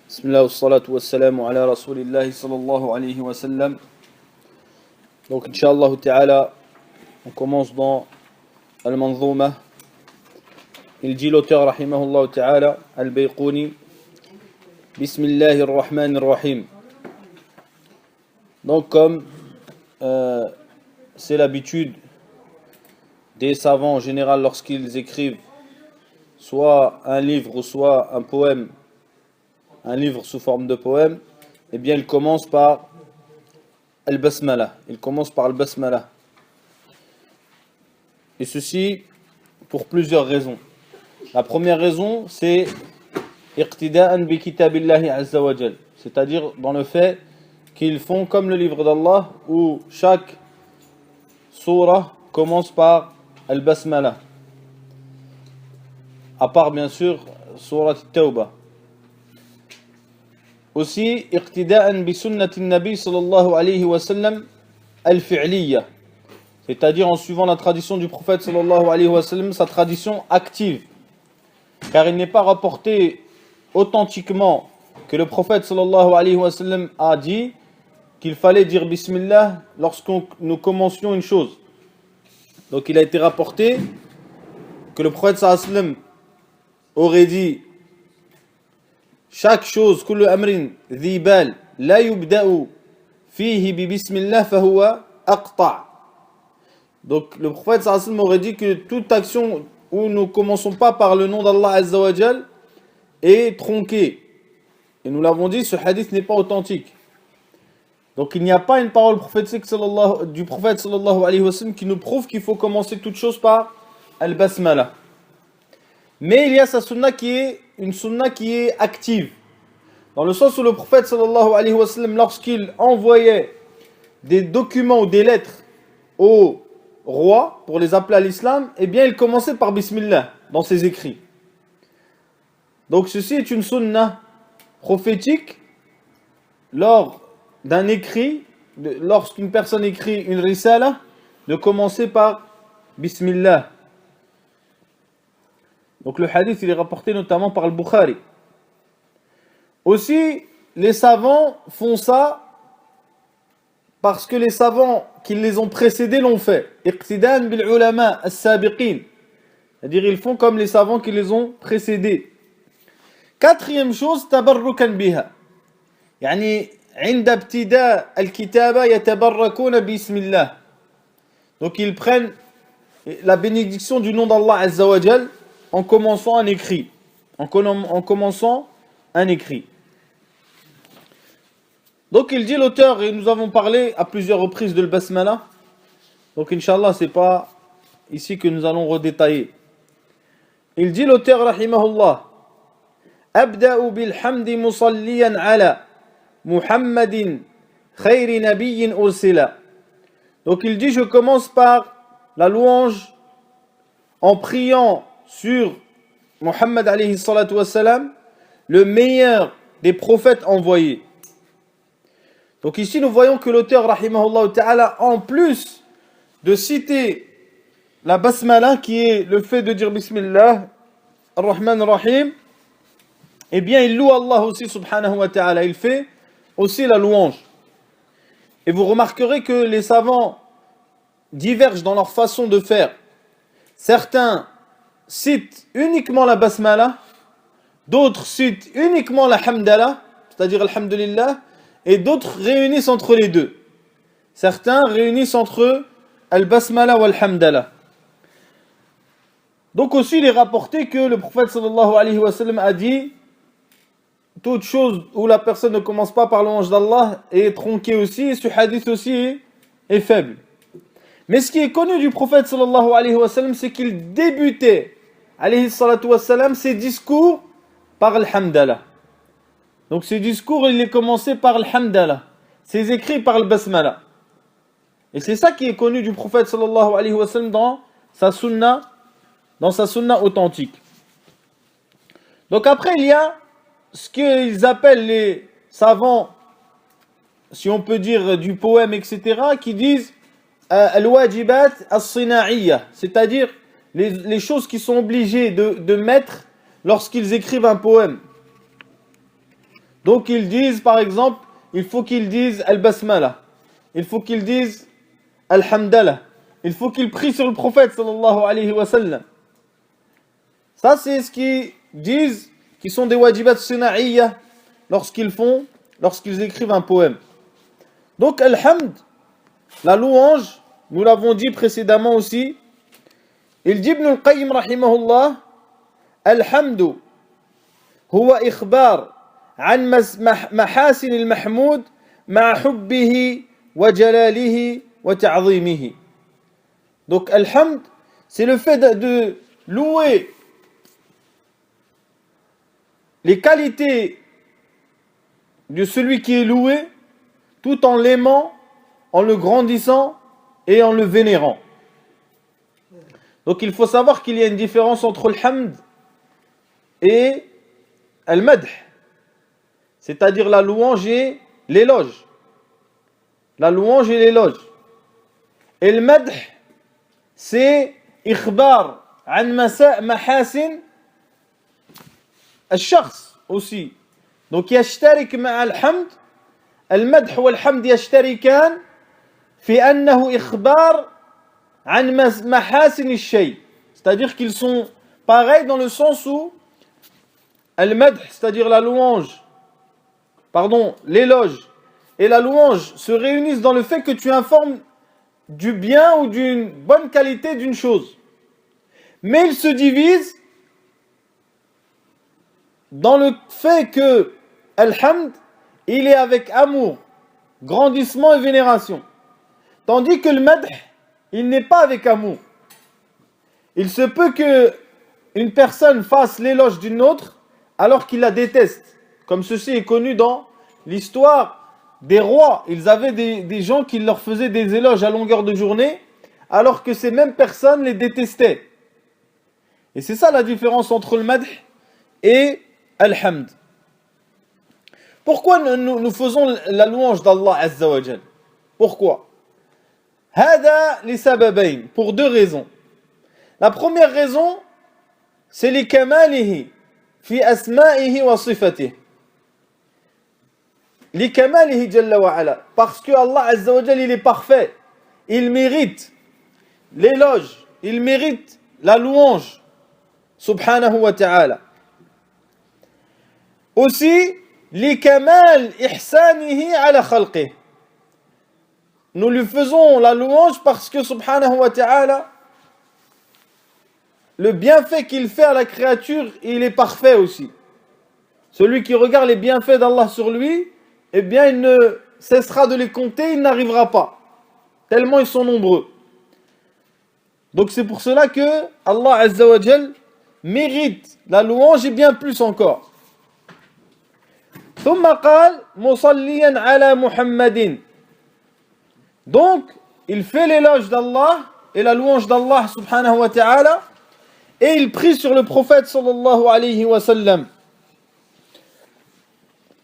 Bismillah wa salatu wa salamu ala rasulillahi sallallahu alayhi wa sallam. Donc, Inch'Allah ta'ala, on commence dans Al-Manzouma. Il dit l'auteur, rahimahullah ta'ala, Al-Bayquni, Bismillahir Rahmanir Rahim. Donc, comme c'est l'habitude des savants en général lorsqu'ils écrivent soit un livre ou soit un poème, un livre sous forme de poème, eh bien il commence par Al-Basmala. Il commence par Al-Basmala. Et ceci pour plusieurs raisons. La première raison, c'est Iqtida'an bi kitabillahi azza wa jal. C'est-à-dire dans le fait qu'ils font comme le livre d'Allah où chaque surah commence par Al-Basmala. À part bien sûr Surat At-Tawbah. Aussi, iqtida'an bi sunnati nabi sallallahu alayhi wa sallam al-fi'liya. C'est-à-dire en suivant la tradition du prophète sallallahu alayhi wa sallam, sa tradition active. Car il n'est pas rapporté authentiquement que le prophète sallallahu alayhi wa sallam a dit qu'il fallait dire bismillah lorsque nous commencions une chose. Donc il a été rapporté que le prophète sallallahu alayhi wa sallam aurait dit chaque chose, kullu amrin dhi bal la yubda'u fihi bi bismillah fahuwa aqta'. Donc le prophète sallallahu alayhi wa sallam aurait dit que toute action où nous ne commençons pas par le nom d'Allah azza wa jal est tronquée. Et nous l'avons dit, ce hadith n'est pas authentique. Donc il n'y a pas une parole prophétique du prophète sallallahu alayhi wa sallam qui nous prouve qu'il faut commencer toute chose par al-basmala. Mais il y a sa sunna qui est une sunna qui est active. Dans le sens où le prophète sallallahu alayhi wa sallam, lorsqu'il envoyait des documents ou des lettres aux rois pour les appeler à l'islam, eh bien il commençait par bismillah dans ses écrits. Donc ceci est une sunna prophétique lors d'un écrit, lorsqu'une personne écrit une risala, de commencer par bismillah. Donc le hadith il est rapporté notamment par le Bukhari. Aussi, les savants font ça parce que les savants qui les ont précédés l'ont fait. Iqtidan bil ulama as-sabiqin. C'est-à-dire ils font comme les savants qui les ont précédés. Quatrième chose, tabarrukan biha. Yani عند ابتداء الكتابة يتبركون بسم الله. Donc ils prennent la bénédiction du nom d'Allah azza wa jal en commençant un écrit. En commençant un écrit. Donc il dit l'auteur, et nous avons parlé à plusieurs reprises de l'Basmala. Donc Inch'Allah, c'est pas ici que nous allons redétailler. Il dit l'auteur, rahimahullah, Abda'u bilhamdi musalliyan ala Muhammadin khayri nabiyyin ursila. Donc il dit, je commence par la louange en priant sur Muhammad alayhi salatu wassalam, le meilleur des prophètes envoyés. Donc ici nous voyons que l'auteur rahimahullah ta'ala, en plus de citer la basmala qui est le fait de dire bismillah ar-Rahman ar-Rahim, eh bien il loue Allah aussi subhanahu wa ta'ala, il fait aussi la louange. Et vous remarquerez que les savants divergent dans leur façon de faire. Certains citent uniquement la basmala, d'autres citent uniquement la hamdala, c'est-à-dire alhamdulillah, et d'autres réunissent entre les deux. Certains réunissent entre al-basmala ou al-hamdala. Donc aussi il est rapporté que le prophète sallallahu alayhi wa sallam a dit toute chose où la personne ne commence pas par l'ange d'Allah est tronquée aussi, et ce hadith aussi est faible. Mais ce qui est connu du prophète sallallahu alayhi wa sallam, c'est qu'il débutait alayhi salatu wa sallam ses discours par al-hamdala. Donc ses discours, il est commencé par al-hamdala, ses écrits par le basmala. Et c'est ça qui est connu du prophète sallallahu alayhi wa sallam dans sa sunna authentique. Donc après il y a ce qu'ils appellent les savants, si on peut dire du poème, etc., qui disent al-wajibat as-sina'iyya, c'est-à-dire les choses qui sont obligés de mettre lorsqu'ils écrivent un poème. Donc ils disent par exemple, il faut qu'ils disent al-basmala, il faut qu'ils disent al-hamdallah, il faut qu'ils prient sur le prophète sallallahu alayhi wa sallam. Ça c'est ce qu'ils disent, qui sont des wajibat suna'iyya lorsqu'ils écrivent un poème. Donc al-hamd, la louange, nous l'avons dit précédemment aussi, il dit Ibn al-Qayyim rahimahullah, al-hamdu huwa ikhbar عن محاسن المحمود مع حبه وجلاله وتعظيمه. Donc alhamd, c'est le fait de louer les qualités de celui qui est loué tout en l'aimant, en le grandissant et en le vénérant. Donc il faut savoir qu'il y a une différence entre le hamd et al-madh, c'est-à-dire la louange et l'éloge. La louange et l'éloge. Et le madh, c'est ikhbar an mahasin al-shakhs aussi. Donc يشترك مع الحمد المدح والحمد يشتركان في أنه إخبار عن محاسن الشيء. C'est-à-dire qu'ils sont pareils dans le sens où al-madh, c'est-à-dire la louange, l'éloge et la louange se réunissent dans le fait que tu informes du bien ou d'une bonne qualité d'une chose. Mais ils se divisent dans le fait que Al-Hamd, il est avec amour, grandissement et vénération. Tandis que le Madh, il n'est pas avec amour. Il se peut que une personne fasse l'éloge d'une autre alors qu'il la déteste. Comme ceci est connu dans l'histoire des rois. Ils avaient des gens qui leur faisaient des éloges à longueur de journée, alors que ces mêmes personnes les détestaient. Et c'est ça la différence entre le madh et al-hamd. Pourquoi nous faisons la louange d'Allah Azza wa Jal? Pourquoi? Hada li sababayn, pour deux raisons. La première raison, c'est li kamalihi fi asma'ihi wa sifatihi. Li kamalihi jalla wa ala, parce que Allah Azza wa Jal, il est parfait. Il mérite l'éloge, il mérite la louange, subhanahu wa ta'ala. Aussi, li kamal ihsanihi ala khalqih. Nous lui faisons la louange parce que subhanahu wa ta'ala, le bienfait qu'il fait à la créature, il est parfait aussi. Celui qui regarde les bienfaits d'Allah sur lui, eh bien il ne cessera de les compter, il n'arrivera pas. Tellement ils sont nombreux. Donc c'est pour cela que Allah Azza wa Jal mérite la louange et bien plus encore. ثم قال مصليا على محمد. Donc il fait l'éloge d'Allah et la louange d'Allah subhanahu wa ta'ala et il prie sur le prophète sallallahu alayhi wa sallam.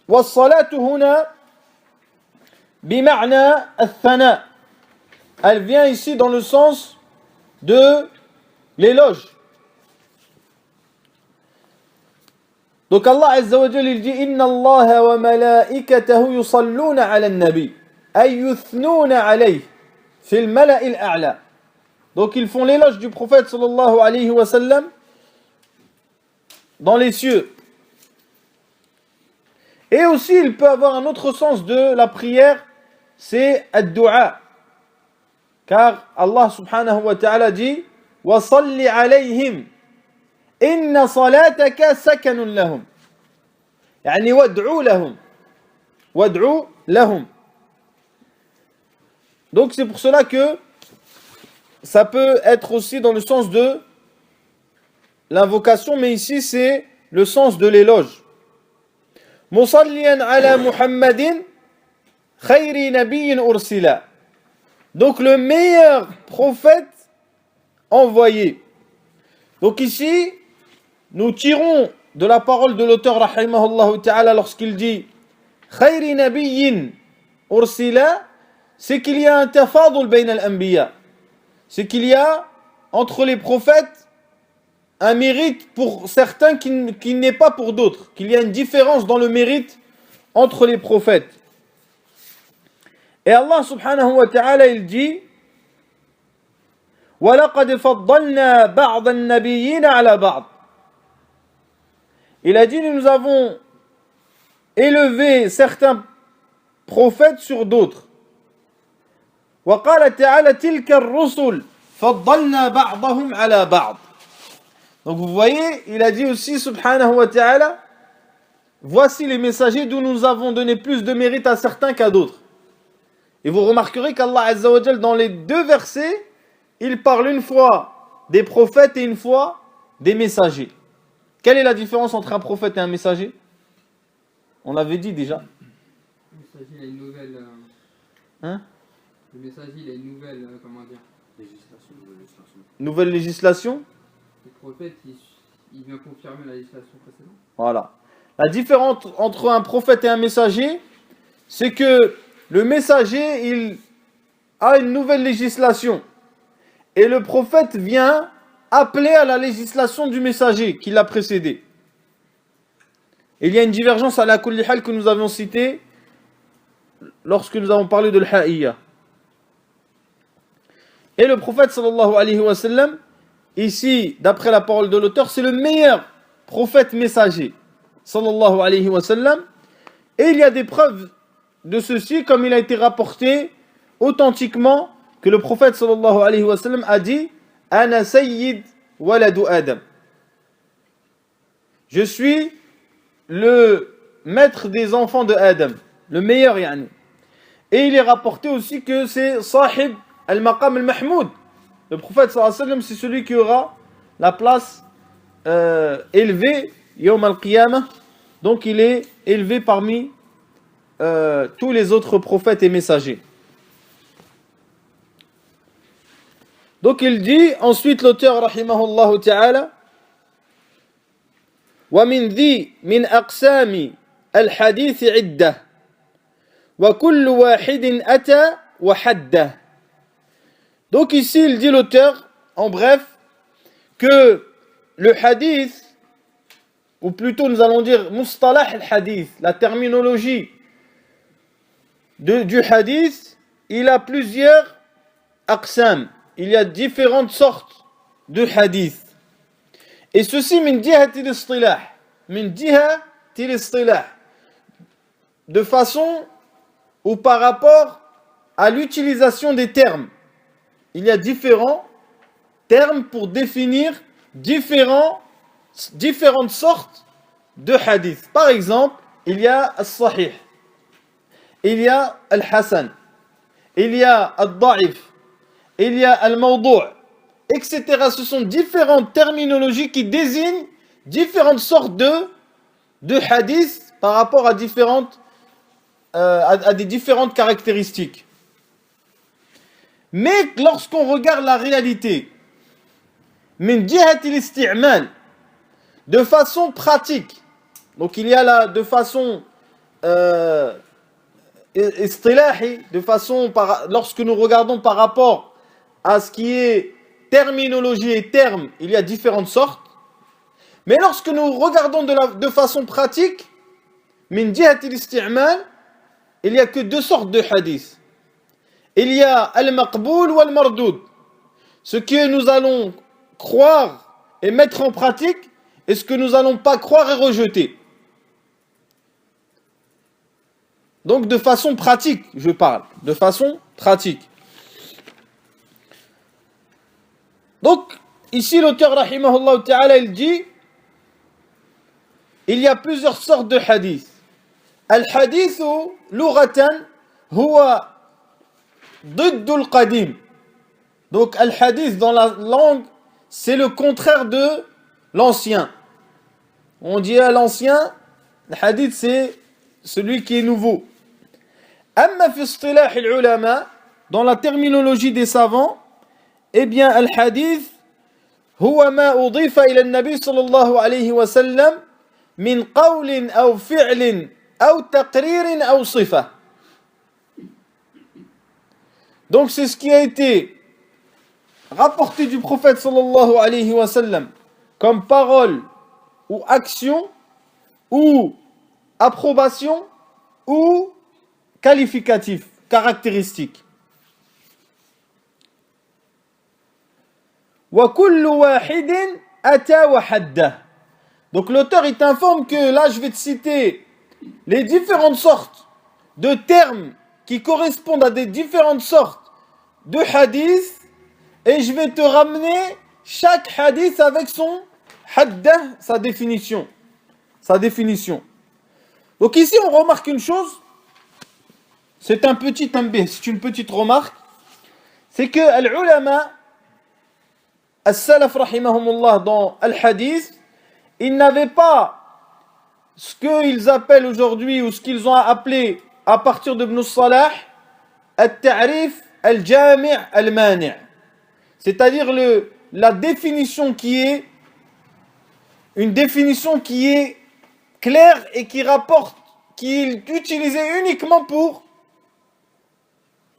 والصلاة هنا بمعنى الثناء. Elle vient ici dans le sens de l'éloge. Donc Allah Azza wa Jalla il dit Inna Allah wa malaikatahu yusalluna ala an-nabi ay yuthnuna alayhi fil mala'il a'la. Donc ils font l'éloge du prophète sallallahu alayhi wa sallam dans les cieux. Et aussi il peut avoir un autre sens de la prière, c'est ad-du'a. Car Allah subhanahu wa ta'ala dit wa salli alayhim inna salataka sakanun lahum. Yani wad'u lahum. Wad'u lahum. Donc c'est pour cela que ça peut être aussi dans le sens de l'invocation, mais ici c'est le sens de l'éloge. Musalliyan ala Muhammadin khayri nabiyyin ursila. Donc le meilleur prophète envoyé. Donc ici, nous tirons de la parole de l'auteur rahimahullah ta'ala lorsqu'il dit khayri nabiyyin ursila, c'est qu'il y a un tafadul bayna al-anbiya. C'est qu'il y a entre les prophètes un mérite pour certains qui n'est pas pour d'autres, qu'il y a une différence dans le mérite entre les prophètes. Et Allah subhanahu wa ta'ala, il dit وَلَقَدْ فَضَّلْنَا بَعْضَ النَّبِيِّينَ عَلَى بَعْضٍ. Il a dit, nous avons élevé certains prophètes sur d'autres. وَقَالَ تَعَالَى تِلْكَ الرُّسُلُ فَضَّلْنَا بَعْضَهُمْ عَلَى بَعْضٍ. Donc vous voyez, il a dit aussi, subhanahu wa ta'ala, voici les messagers d'où nous avons donné plus de mérite à certains qu'à d'autres. Et vous remarquerez qu'Allah Azza wa Jal, dans les deux versets, il parle une fois des prophètes et une fois des messagers. Quelle est la différence entre un prophète et un messager? On l'avait dit déjà. Le messager, il a une nouvelle. Hein? Le messager, il a une nouvelle, comment dire, Nouvelle législation. Le prophète, il vient confirmer la législation précédente. Voilà. La différence entre un prophète et un messager, c'est que le messager, il a une nouvelle législation. Et le prophète vient appeler à la législation du messager qui l'a précédé. Il y a une divergence à la kulli hal que nous avions citée lorsque nous avons parlé de l'ha'iyya. Et le prophète sallallahu alayhi wa sallam, ici, d'après la parole de l'auteur, c'est le meilleur prophète messager sallallahu alayhi wa sallam. Et il y a des preuves de ceci, comme il a été rapporté authentiquement que le prophète sallallahu alayhi wa sallam a dit Ana sayyid waladu Adam. Je suis le maître des enfants de Adam, le meilleur yani. Et il est rapporté aussi que c'est Sahib al-Maqam al-Mahmoud. Le prophète sallallahu alayhi wa sallam, c'est celui qui aura la place élevée Yawm al-Qiyamah. Donc il est élevé parmi tous les autres prophètes et messagers. Donc il dit ensuite l'auteur rahimahullah ta'ala ومن ذي من أقسام الحديث عدة وكل واحد أتى وحده. Donc ici il dit l'auteur en bref que le hadith, ou plutôt nous allons dire mustalah al-hadith, la terminologie du hadith, il a plusieurs aqsam. Il y a différentes sortes de hadith. Et ceci min jihati l'istilah. Min jihati l'istilah. De façon ou par rapport à l'utilisation des termes. Il y a différents termes pour définir différentes sortes de hadith. Par exemple, il y a al-sahih, il y a al-hasan, il y a al-da'if, il y a al-mawdu', etc. Ce sont différentes terminologies qui désignent différentes sortes de hadiths par rapport à des différentes caractéristiques. Mais lorsqu'on regarde la réalité, min jihati l'isti'mal, de façon pratique, donc il y a là de façon istilahi, de façon lorsque nous regardons par rapport à ce qui est terminologie et termes, il y a différentes sortes. Mais lorsque nous regardons de façon pratique, min jihati l'isti'mal, il n'y a que deux sortes de hadiths. Il y a al-maqboul ou al-mardoud. Ce que nous allons croire et mettre en pratique, et ce que nous n'allons pas croire et rejeter. Donc de façon pratique, je parle. De façon pratique. Donc, ici l'auteur rahimahullah ta'ala, il dit, il y a plusieurs sortes de hadiths. Al-hadithu lughatan huwa diddul qadim. Donc al-hadith dans la langue, c'est le contraire de l'ancien. On dit à l'ancien, le hadith c'est celui qui est nouveau. Amma fi istilah al-ulama, dans la terminologie des savants, eh bien al-hadith huwa ma udifa ila an-nabi sallallahu alayhi wa sallam min qawlin aw fi'lin aw taqririn aw sifa. Donc c'est ce qui a été rapporté du prophète sallallahu alayhi wa sallam comme parole ou action ou approbation ou qualificatif, caractéristique. وَكُلُّ وَاحِدٍ أَتَى وَحَدَّهُ. Donc l'auteur il t'informe que là je vais te citer les différentes sortes de termes qui correspondent à des différentes sortes de hadiths et je vais te ramener chaque hadith avec son haddah, sa définition. Sa définition. Donc ici on remarque une chose, c'est un petit tambih, c'est une petite remarque, c'est que al-ulama, as-salaf rahimahumullah dans al-hadith, ils n'avaient pas ce qu'ils appellent aujourd'hui ou ce qu'ils ont appelé à partir de Ibn Salah al-ta'rif al-jami' al-mani', c'est-à-dire la définition qui est une définition qui est claire et qui rapporte, qui est utilisée uniquement pour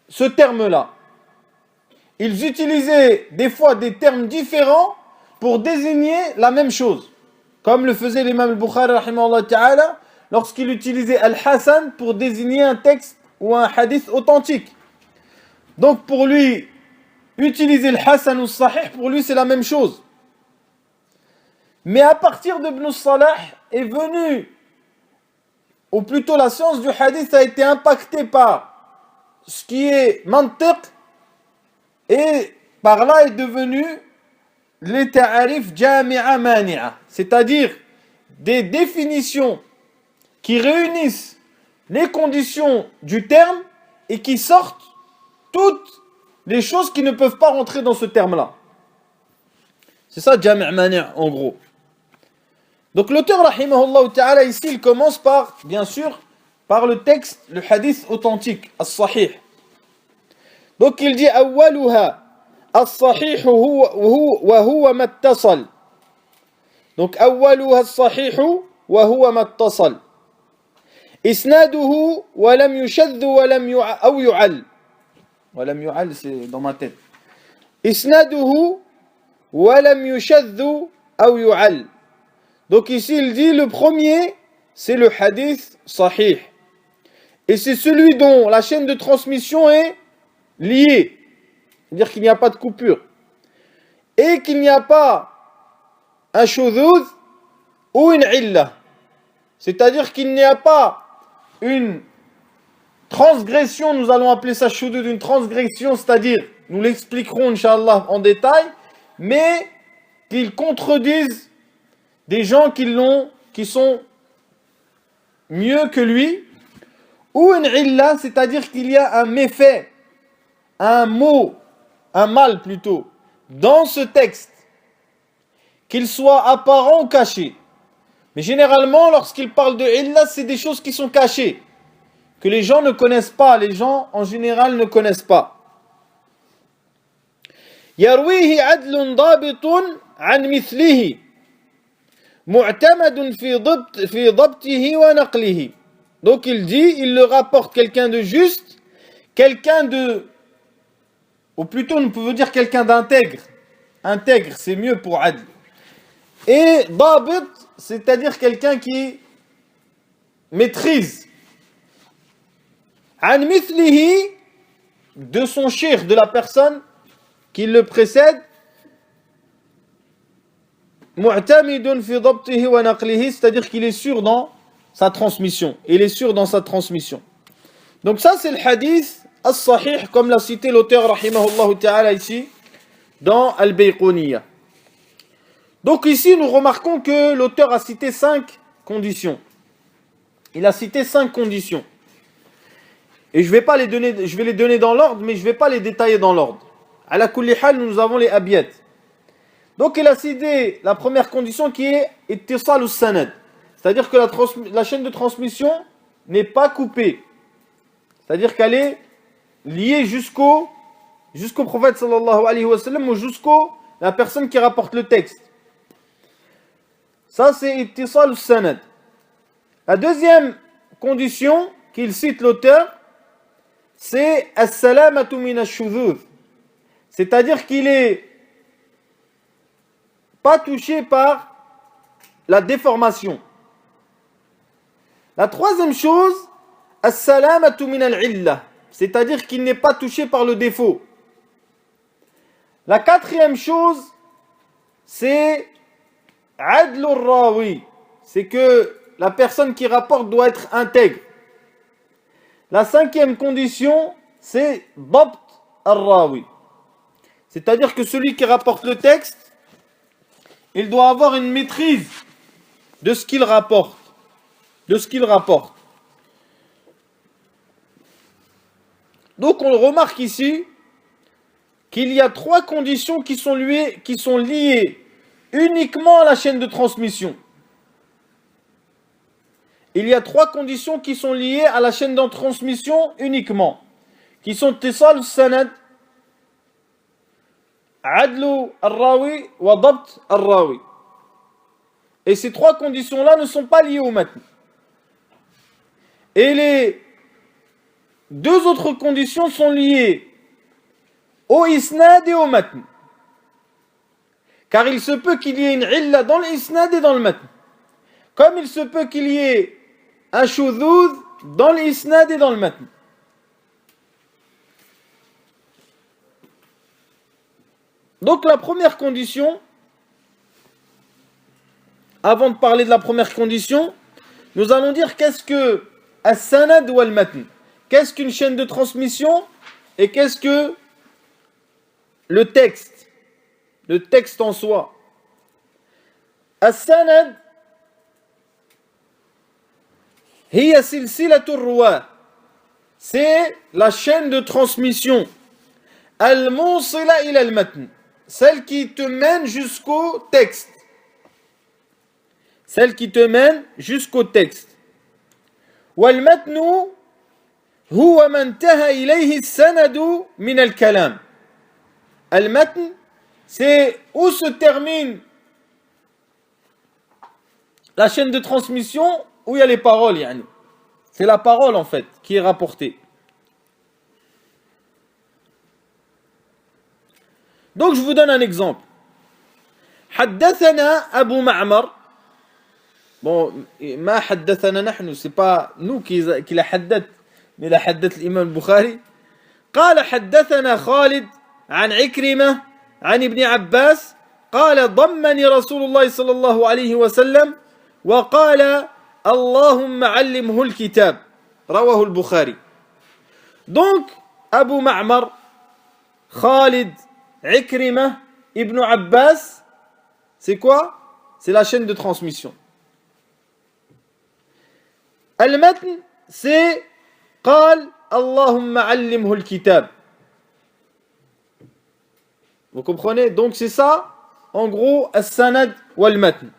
ce terme-là. Ils utilisaient des fois des termes différents pour désigner la même chose. Comme le faisait l'imam al-Bukhari rahimahullah ta'ala lorsqu'il utilisait al-Hasan pour désigner un texte ou un hadith authentique. Donc pour lui, utiliser le Hasan ou le Sahih, pour lui c'est la même chose. Mais à partir de Ibn Salah est venu, ou plutôt la science du hadith a été impactée par ce qui est mantiq, et par là est devenu les ta'arif jami'a mani'a, c'est-à-dire des définitions qui réunissent les conditions du terme et qui sortent toutes les choses qui ne peuvent pas rentrer dans ce terme-là. C'est ça jami' mani'a en gros. Donc l'auteur rahimahullah ta'ala ici il commence par, bien sûr, par le texte, le hadith authentique, as-sahih. Donc il dit awwaluha as-sahih wa huwa mattasal. Donc awwaluha as-sahih wa huwa mattasal. Isnaduhu wa lam yushadh wa lam yu'al. Wa lam yu'al c'est dans ma tête. Isnaduhu wa lam yushadh aw yu'al. Donc ici il dit le premier c'est le hadith sahih. Et c'est celui dont la chaîne de transmission est liée. C'est-à-dire qu'il n'y a pas de coupure. Et qu'il n'y a pas un shudhuz ou une illa. C'est-à-dire qu'il n'y a pas une transgression, nous allons appeler ça shudhuz, une transgression, c'est-à-dire, nous l'expliquerons Inch'Allah en détail, mais qu'ils contredisent des gens qui sont mieux que lui, ou une illa, c'est-à-dire qu'il y a un méfait, un mot, un mal plutôt, dans ce texte, qu'il soit apparent ou caché. Mais généralement, lorsqu'il parle de illa, c'est des choses qui sont cachées, que les gens ne connaissent pas, les gens en général ne connaissent pas. يرويه عدل ضابط عن مثله معتمد في ضبطه ونقله. Donc il dit, il le rapporte quelqu'un de juste, quelqu'un de, ou plutôt on peut dire quelqu'un d'intègre. Intègre, c'est mieux pour adl. Et dabit, c'est-à-dire quelqu'un qui maîtrise. An mithlihi, de son shir, de la personne qui le précède. Mu'tamidun fi dhabtihi wa naqlihi, c'est-à-dire qu'il est sûr dans sa transmission. Il est sûr dans sa transmission. Donc ça c'est le hadith as-sahih, comme l'a cité l'auteur rahimahullah ta'ala ici dans Al-Bayquniyya. Donc ici nous remarquons que l'auteur a cité 5 conditions. Il a cité 5 conditions. Et je vais les donner dans l'ordre, mais je ne vais pas les détailler dans l'ordre. Ala kulli hal, nous avons les abiyat. Donc il a cité la première condition qui est ittisal sanad. C'est-à-dire que la chaîne de transmission n'est pas coupée. C'est-à-dire qu'elle est liée jusqu'au prophète sallallahu alayhi wa sallam ou jusqu'au la personne qui rapporte le texte. Ça c'est ittisal sanad. La deuxième condition qu'il cite l'auteur, c'est as-salamatu min ash-shudhuz. C'est-à-dire qu'il est pas touché par la déformation. La troisième chose, as-salamatu min al-illa, c'est-à-dire qu'il n'est pas touché par le défaut. La quatrième chose, c'est adlu rawi, c'est que la personne qui rapporte doit être intègre. La cinquième condition, c'est dabt al-rawi, c'est-à-dire que celui qui rapporte le texte, il doit avoir une maîtrise de ce qu'il rapporte, Donc on remarque ici qu'il y a trois conditions qui sont liées uniquement à la chaîne de transmission. Il y a trois conditions qui sont liées à la chaîne de transmission uniquement, qui sont ittisal al-sanad, adlu al-rawi wa dabt al-rawi. Et ces trois conditions-là ne sont pas liées au matn. Et les deux autres conditions sont liées au isnad et au matn. Car il se peut qu'il y ait une illa dans l'isnad et dans le matn. Comme il se peut qu'il y ait un shudhud dans l'isnad et dans le matn. Donc la première condition, avant de parler de la première condition, nous allons dire qu'est-ce que as-sanad ou al-matn. Qu'est-ce qu'une chaîne de transmission et qu'est-ce que le texte en soi. As-sanad hiya silsilatu ruwa, c'est la chaîne de transmission al-munsila ila al-matn, celle qui te mène jusqu'au texte. Wal-matnu huwa man taha ilayhi as-sanadu min al-kalam. Al-matn, c'est où se termine la chaîne de transmission, où il y a les paroles, yani. C'est la parole en fait qui est rapportée. Donc je vous donne un exemple. Haddathana Abu Ma'mar. Bon, ma haddathana nahnu, c'est pas nous qui la haddath, mais la haddath l'imam Bukhari. قال حدثنا خالد عن عكرمة عن ابن عباس قال ضمني رسول الله صلى الله عليه وسلم وقال اللهم علمه الكتاب رواه البخاري. Donc Abu Ma'mar, Khalid, Ikrima, Ibn Abbas, c'est quoi? C'est la chaîne de transmission. Al-matn, c'est قال اللهم علمه الكتاب. Vous comprenez? Donc c'est ça, en gros, as-sanad wal matn.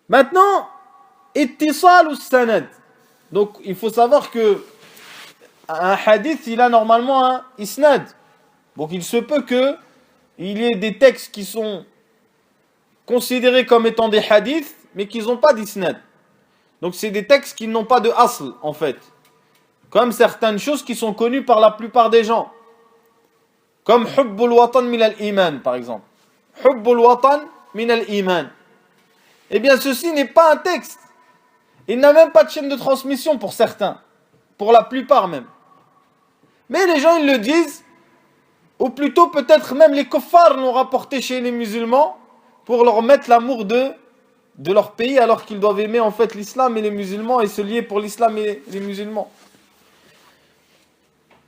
Maintenant, ittisal ou sanad. Donc il faut savoir que un hadith, il a normalement un isnad. Donc il se peut que il y ait des textes qui sont considérés comme étant des hadiths, mais qui n'ont pas d'isnad. Donc c'est des textes qui n'ont pas de asl en fait. Comme certaines choses qui sont connues par la plupart des gens. Comme hubbul watan min al-iman par exemple. Hubbul watan min al-iman. Eh bien ceci n'est pas un texte. Il n'a même pas de chaîne de transmission pour certains. Pour la plupart même. Mais les gens ils le disent, ou plutôt peut-être même les kuffars l'ont rapporté chez les musulmans pour leur mettre l'amour de leur pays alors qu'ils doivent aimer en fait l'islam et les musulmans et se lier pour l'islam et les musulmans.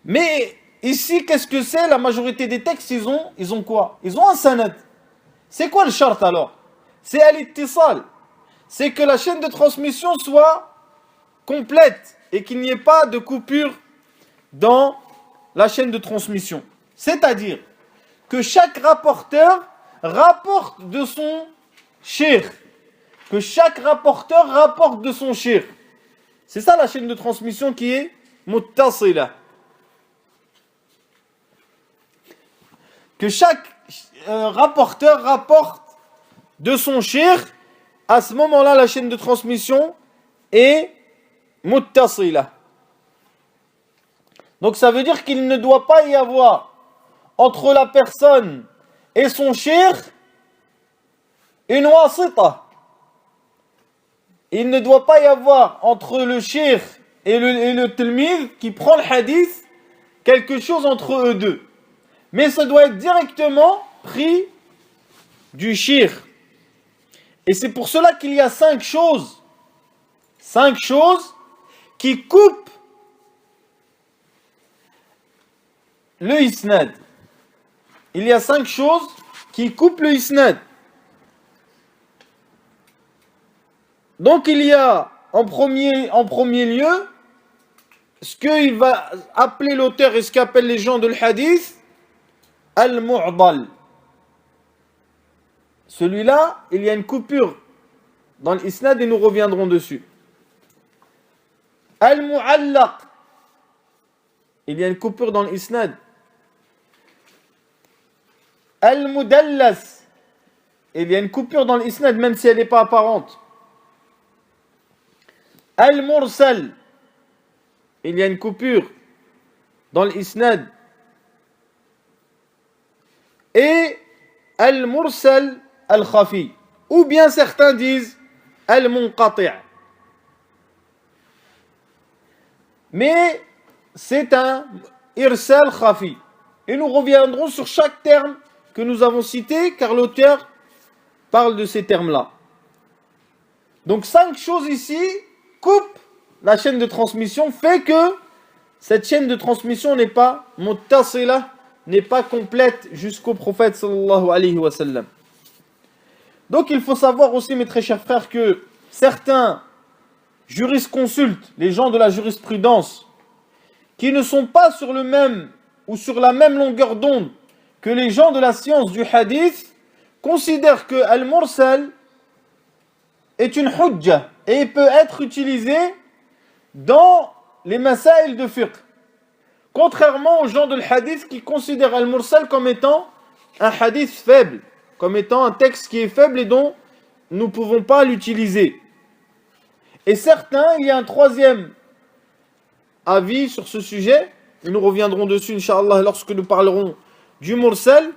Mais ici, qu'est-ce que c'est? La majorité des textes, ils ont quoi? Ils ont un sanad. C'est quoi le shart alors? C'est al-ittisal. C'est que la chaîne de transmission soit complète et qu'il n'y ait pas de coupure dans la chaîne de transmission. C'est-à-dire que chaque rapporteur rapporte de son cheikh. Que chaque rapporteur rapporte de son cheikh. C'est ça la chaîne de transmission qui est muttasila. Que chaque rapporteur rapporte de son cheikh. À ce moment-là, la chaîne de transmission est muttasila. Donc ça veut dire qu'il ne doit pas y avoir entre la personne et son cheikh une wasita. Il ne doit pas y avoir entre le cheikh et le tilmid qui prend le hadith, quelque chose entre eux deux. Mais ça doit être directement pris du shir. Et c'est pour cela qu'il y a 5 choses qui coupent le isnad. Il y a 5 choses qui coupent le isnad. Donc il y a en premier lieu ce qu'il va appeler l'auteur et ce qu'appellent les gens de l'hadith al-mu'dal. Celui-là, il y a une coupure dans l'isnad et nous reviendrons dessus. Al-mu'allaq, il y a une coupure dans l'isnad. Al-mudallas, il y a une coupure dans l'isnad même si elle n'est pas apparente. Al-mursal, il y a une coupure dans l'isnad. Et al-mursal al-khafi, ou bien certains disent al-munqati'. Mais c'est un irsal khafi. Et nous reviendrons sur chaque terme que nous avons cité, car l'auteur parle de ces termes-là. Donc 5 choses ici coupent la chaîne de transmission, fait que cette chaîne de transmission n'est pas muttasila, n'est pas complète jusqu'au prophète sallallahu alayhi wa sallam. Donc il faut savoir aussi, mes très chers frères, que certains jurisconsultes, les gens de la jurisprudence, qui ne sont pas sur le même ou sur la même longueur d'onde que les gens de la science du hadith, considèrent que al-mursal est une hujja et peut être utilisé dans les masail de fiqh. Contrairement aux gens de l'hadith qui considèrent al-mursal comme étant un hadith faible, comme étant un texte qui est faible et dont nous ne pouvons pas l'utiliser. Et certains, il y a un troisième avis sur ce sujet, et nous reviendrons dessus, Inch'Allah, lorsque nous parlerons du mursal,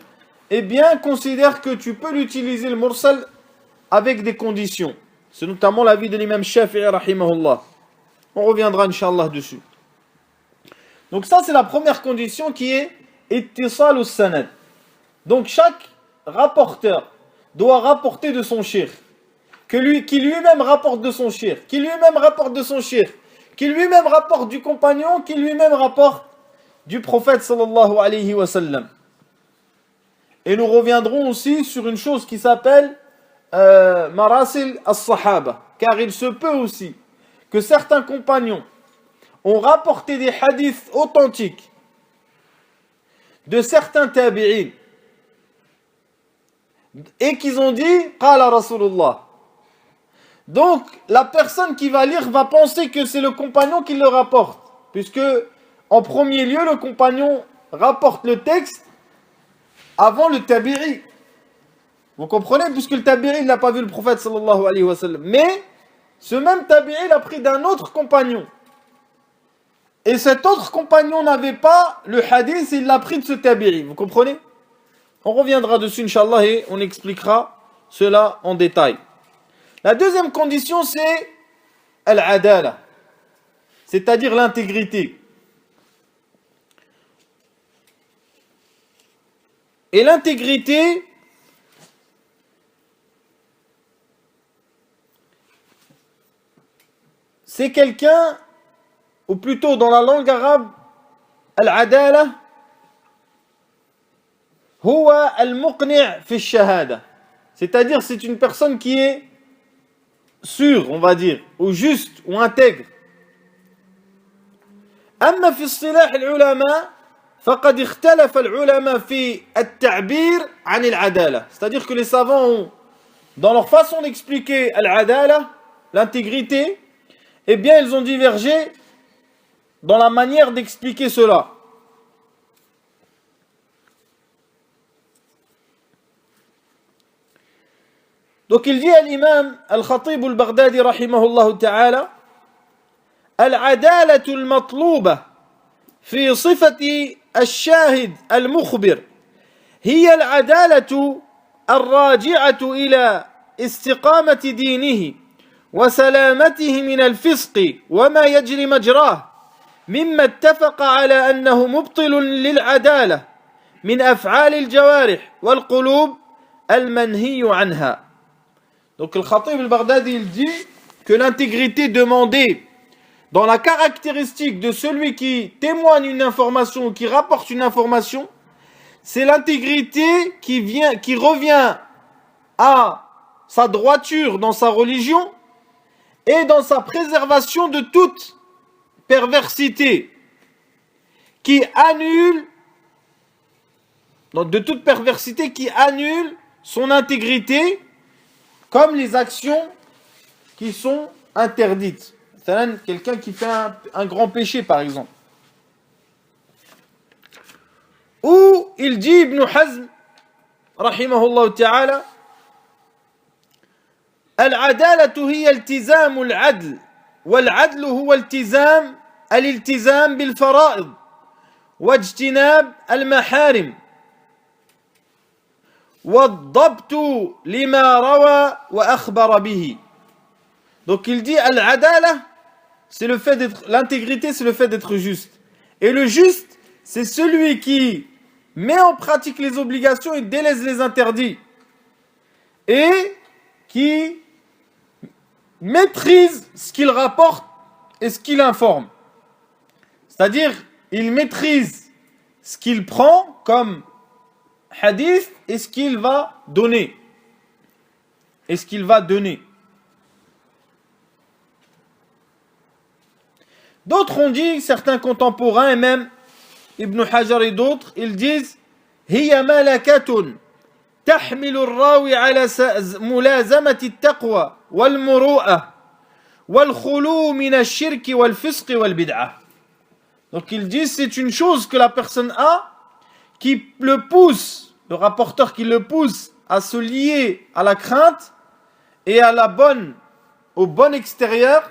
eh bien, considère que tu peux l'utiliser, le mursal, avec des conditions. C'est notamment l'avis de l'imam Shafi'i, rahimahullah. On reviendra, Inch'Allah, dessus. Donc ça, c'est la première condition qui est ittisal ou sanad. Donc chaque rapporteur doit rapporter de son shir, qui lui-même rapporte de son shir, qui lui-même rapporte de son shir, qui lui-même rapporte du compagnon, qui lui-même rapporte du prophète sallallahu alayhi wa sallam. Et nous reviendrons aussi sur une chose qui s'appelle marasil as-sahaba, car il se peut aussi que certains compagnons ont rapporté des hadiths authentiques de certains tabi'in et qu'ils ont dit qala Rasulullah. Donc la personne qui va lire va penser que c'est le compagnon qui le rapporte, puisque en premier lieu le compagnon rapporte le texte avant le tabi'i. Vous comprenez, puisque le tabi'i n'a pas vu le prophète sallallahu alayhi wa sallam, mais ce même tabi'i l'a pris d'un autre compagnon. Et cet autre compagnon n'avait pas le hadith, il l'a pris de ce tabi'i. Vous comprenez? On reviendra dessus, Inch'Allah, et on expliquera cela en détail. La deuxième condition, c'est al-adala, c'est-à-dire l'intégrité. Et l'intégrité, c'est quelqu'un, ou plutôt dans la langue arabe, al-adala, huwa al-muqni' fi ash-shahada. C'est-à-dire, c'est une personne qui est sûre, on va dire, ou juste, ou intègre. Amma fi istilah al-ulama, faqad ikhtalafa al-ulama fi at-ta'bir 'an al-adala. C'est-à-dire que les savants ont, dans leur façon d'expliquer al-adala, l'intégrité, eh bien, ils ont divergé dans la manière d'expliquer cela. Donc il dit à l'imam Al-Khatib Al-Baghdadi rahimahullah ta'ala Al-adalatu al-matluba fi sifati al-shahid al-mukhbir hiya al-adalatu al-raji'atu ila istiqamati dinihi وسلامته من الفسق وما يجري مجراه مما اتفق على أنه مبطل للعدالة من أفعال الجوارح والقلوب المنهي عنها. Donc le Khatib al-Baghdadi il dit que l'intégrité demandée dans la caractéristique de celui qui témoigne une information ou qui rapporte une information, c'est l'intégrité qui revient à sa droiture dans sa religion et dans sa préservation de toute perversité qui annule son intégrité, comme les actions qui sont interdites. Quelqu'un qui fait un grand péché par exemple. Ou il dit Ibn Hazm rahimahullah ta'ala, العدالة هي التزام العدل والعدل هو الالتزام بالفرائض واجتناب المحارم والضبط لما روى وأخبر به. Donc il dit al-adala, c'est le fait d'être, l'intégrité c'est le fait d'être juste. Et le juste, c'est celui qui met en pratique les obligations et délaisse les interdits. Et qui maîtrise ce qu'il rapporte et ce qu'il informe. C'est-à-dire, il maîtrise ce qu'il prend comme hadith et ce qu'il va donner. D'autres ont dit, certains contemporains et même Ibn Hajar et d'autres, ils disent هي ملكة تحمل الراوي على ملازمة التقوى والمروءة والخلو من الشرك والفسق والبدعة. Donc ils disent c'est une chose que la personne a qui le pousse, le rapporteur qui le pousse à se lier à la crainte et au bon extérieur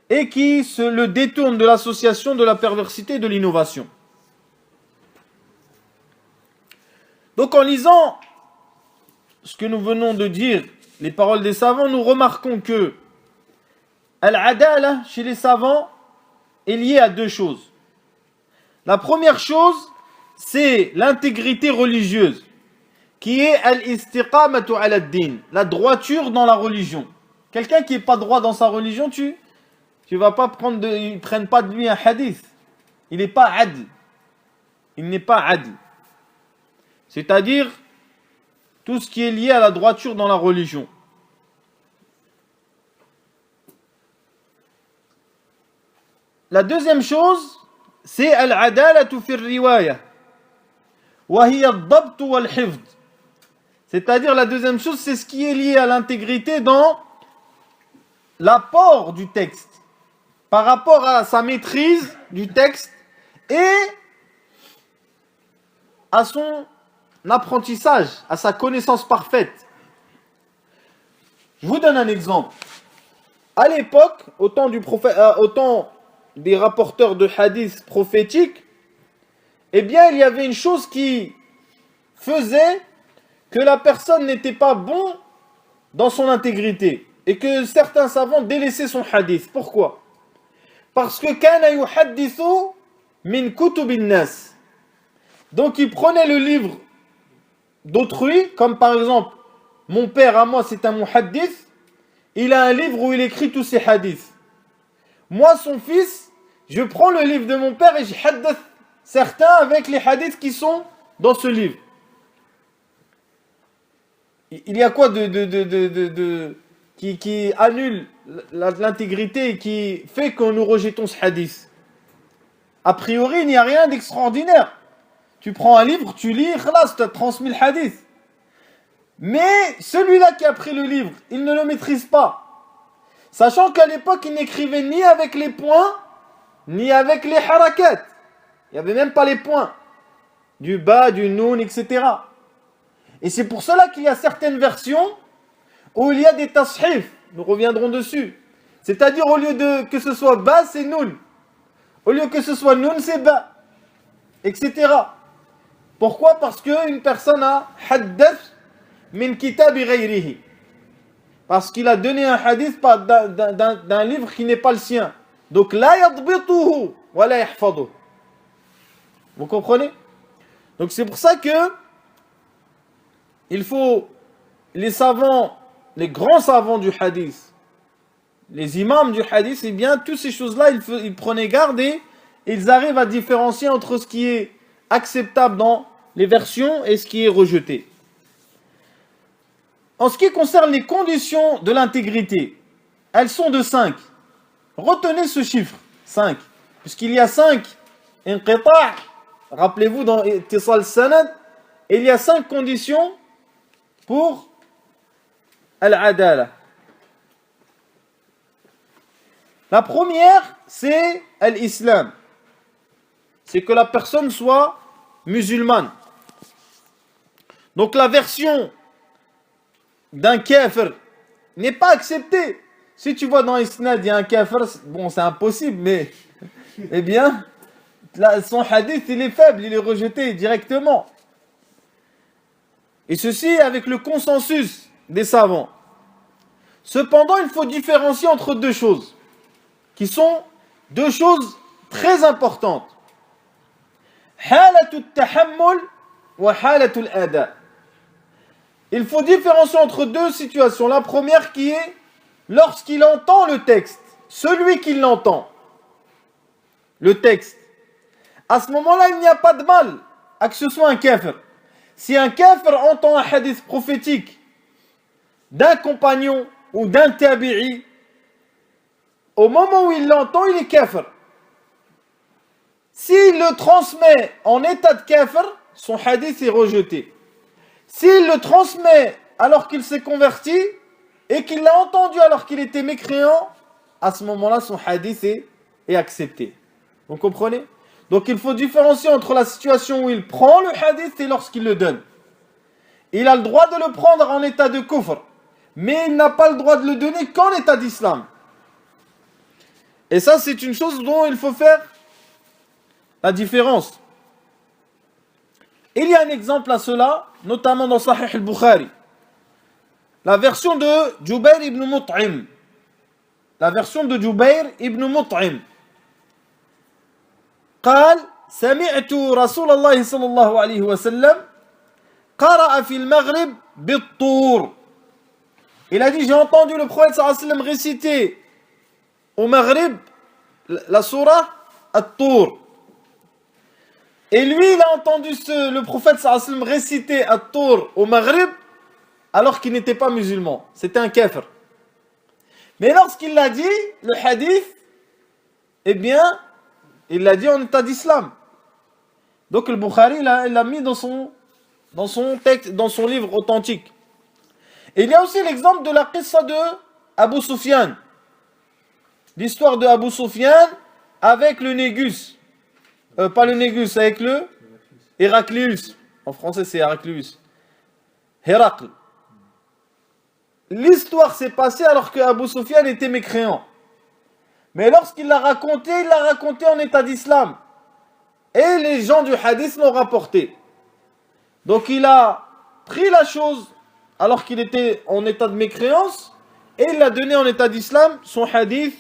et qui le détourne de l'association de la perversité et de l'innovation. Donc en lisant ce que nous venons de dire, les paroles des savants, nous remarquons que al-adala chez les savants est lié à deux choses. La première chose, c'est l'intégrité religieuse, qui est al-istiqamatu ala ad-din, la droiture dans la religion. Quelqu'un qui n'est pas droit dans sa religion, tu vas pas ils ne prennent pas de lui un hadith. Il n'est pas adl. C'est-à-dire tout ce qui est lié à la droiture dans la religion. La deuxième chose, c'est al-adalatu fi riwaya wa hiya ad-dabt wal-hifd. C'est-à-dire la deuxième chose, c'est ce qui est lié à l'intégrité dans l'apport du texte, par rapport à sa maîtrise du texte et à son apprentissage, à sa connaissance parfaite. Je vous donne un exemple. À l'époque, au temps des rapporteurs de hadiths prophétiques, eh bien, il y avait une chose qui faisait que la personne n'était pas bon dans son intégrité et que certains savants délaissaient son hadith. Pourquoi? Parce que kana yuhaddithu min kutubin nas. Donc il prenait le livre d'autrui, comme par exemple, mon père à moi c'est un muhaddith, il a un livre où il écrit tous ses hadiths. Moi, son fils, je prends le livre de mon père et je hadith certains avec les hadiths qui sont dans ce livre. Il y a quoi qui annule l'intégrité et qui fait que nous rejetons ce hadith? A priori, il n'y a rien d'extraordinaire. Tu prends un livre, tu lis, khalas, tu as transmis le hadith. Mais celui-là qui a pris le livre, il ne le maîtrise pas. Sachant qu'à l'époque, il n'écrivait ni avec les points, ni avec les harakat. Il n'y avait même pas les points. Du ba, du noun, etc. Et c'est pour cela qu'il y a certaines versions où il y a des tashif. Nous reviendrons dessus. C'est-à-dire au lieu que ce soit ba, c'est noun. Au lieu que ce soit noun, c'est ba. Etc. Pourquoi? Parce qu'une personne a haddath min kitabi ghayrihi. parce qu'il a donné un hadith d'un livre qui n'est pas le sien. Donc, la yadbituhu wa la yahfaduhu. Vous comprenez? Donc, c'est pour ça que il faut les savants, les grands savants du hadith, les imams du hadith, eh bien, toutes ces choses-là, ils prenaient garde et ils arrivent à différencier entre ce qui est acceptable dans les versions et ce qui est rejeté. En ce qui concerne les conditions de l'intégrité, elles sont de 5. Retenez ce chiffre, 5. Puisqu'il y a 5 inqita', rappelez-vous dans Ittisal Sanad, il y a 5 conditions pour al-adala. La première, c'est l'islam. C'est que la personne soit musulmane. Donc la version d'un kafir n'est pas acceptée. Si tu vois dans Isnad, il y a un kafir, bon, c'est impossible, mais eh bien, là, son hadith, il est faible, il est rejeté directement. Et ceci avec le consensus des savants. Cependant, il faut différencier entre deux choses, qui sont deux choses très importantes. Halatul tahammul wa halatul ada. Il faut différencier entre deux situations. La première qui est lorsqu'il entend le texte, celui qui l'entend, le texte. À ce moment-là, il n'y a pas de mal à que ce soit un kafir. Si un kafir entend un hadith prophétique d'un compagnon ou d'un tabi'i, au moment où il l'entend, il est kafir. S'il le transmet en état de kafir, son hadith est rejeté. S'il le transmet alors qu'il s'est converti et qu'il l'a entendu alors qu'il était mécréant, à ce moment-là, son hadith est accepté. Vous comprenez? Donc il faut différencier entre la situation où il prend le hadith et lorsqu'il le donne. Il a le droit de le prendre en état de kufr, mais il n'a pas le droit de le donner qu'en état d'islam. Et ça, c'est une chose dont il faut faire la différence. Il y a un exemple à cela, notamment dans Sahih al-Bukhari. La version de Jubayr ibn Mut'im. La version de Jubayr ibn Mut'im. قال سمعت رسول الله صلى الله عليه وسلم قرأ في المغرب بالطور. Il a dit, j'ai entendu le prophète sallallahu alayhi wa sallam réciter au Maghrib la surah At-Tur. Et lui, il a entendu le prophète sallallahu alayhi wa sallam réciter At-Tur au Maghrib alors qu'il n'était pas musulman. C'était un kafir. Mais lorsqu'il l'a dit, le hadith, eh bien, il l'a dit en état d'islam. Donc le Bukhari, il l'a mis dans son texte, dans son livre authentique. Et il y a aussi l'exemple de la qissa de Abu Sufyan. L'histoire de Abu Sufyan avec le Négus. Pas le Négus, avec le Héraclius. En français, c'est Héraclius. Héracle. L'histoire s'est passée alors que Abu Sufyan était mécréant. Mais lorsqu'il l'a raconté, il l'a raconté en état d'islam. Et les gens du hadith l'ont rapporté. Donc il a pris la chose alors qu'il était en état de mécréance et il l'a donné en état d'islam. Son hadith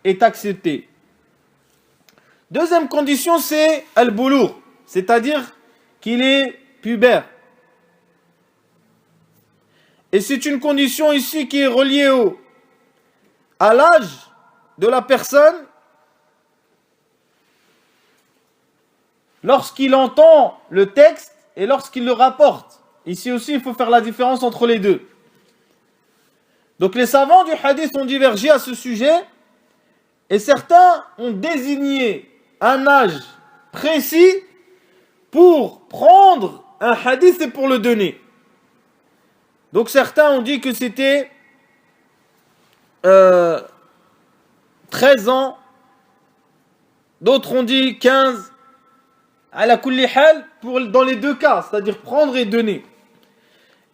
est accepté. Deuxième condition, c'est al-boulough, c'est-à-dire qu'il est pubère. Et c'est une condition ici qui est reliée à l'âge de la personne lorsqu'il entend le texte et lorsqu'il le rapporte. Ici aussi, il faut faire la différence entre les deux. Donc les savants du hadith ont divergé à ce sujet et certains ont désigné un âge précis pour prendre un hadith et pour le donner. Donc certains ont dit que c'était 13 ans, d'autres ont dit 15, ala kulli hal, dans les deux cas, c'est-à-dire prendre et donner.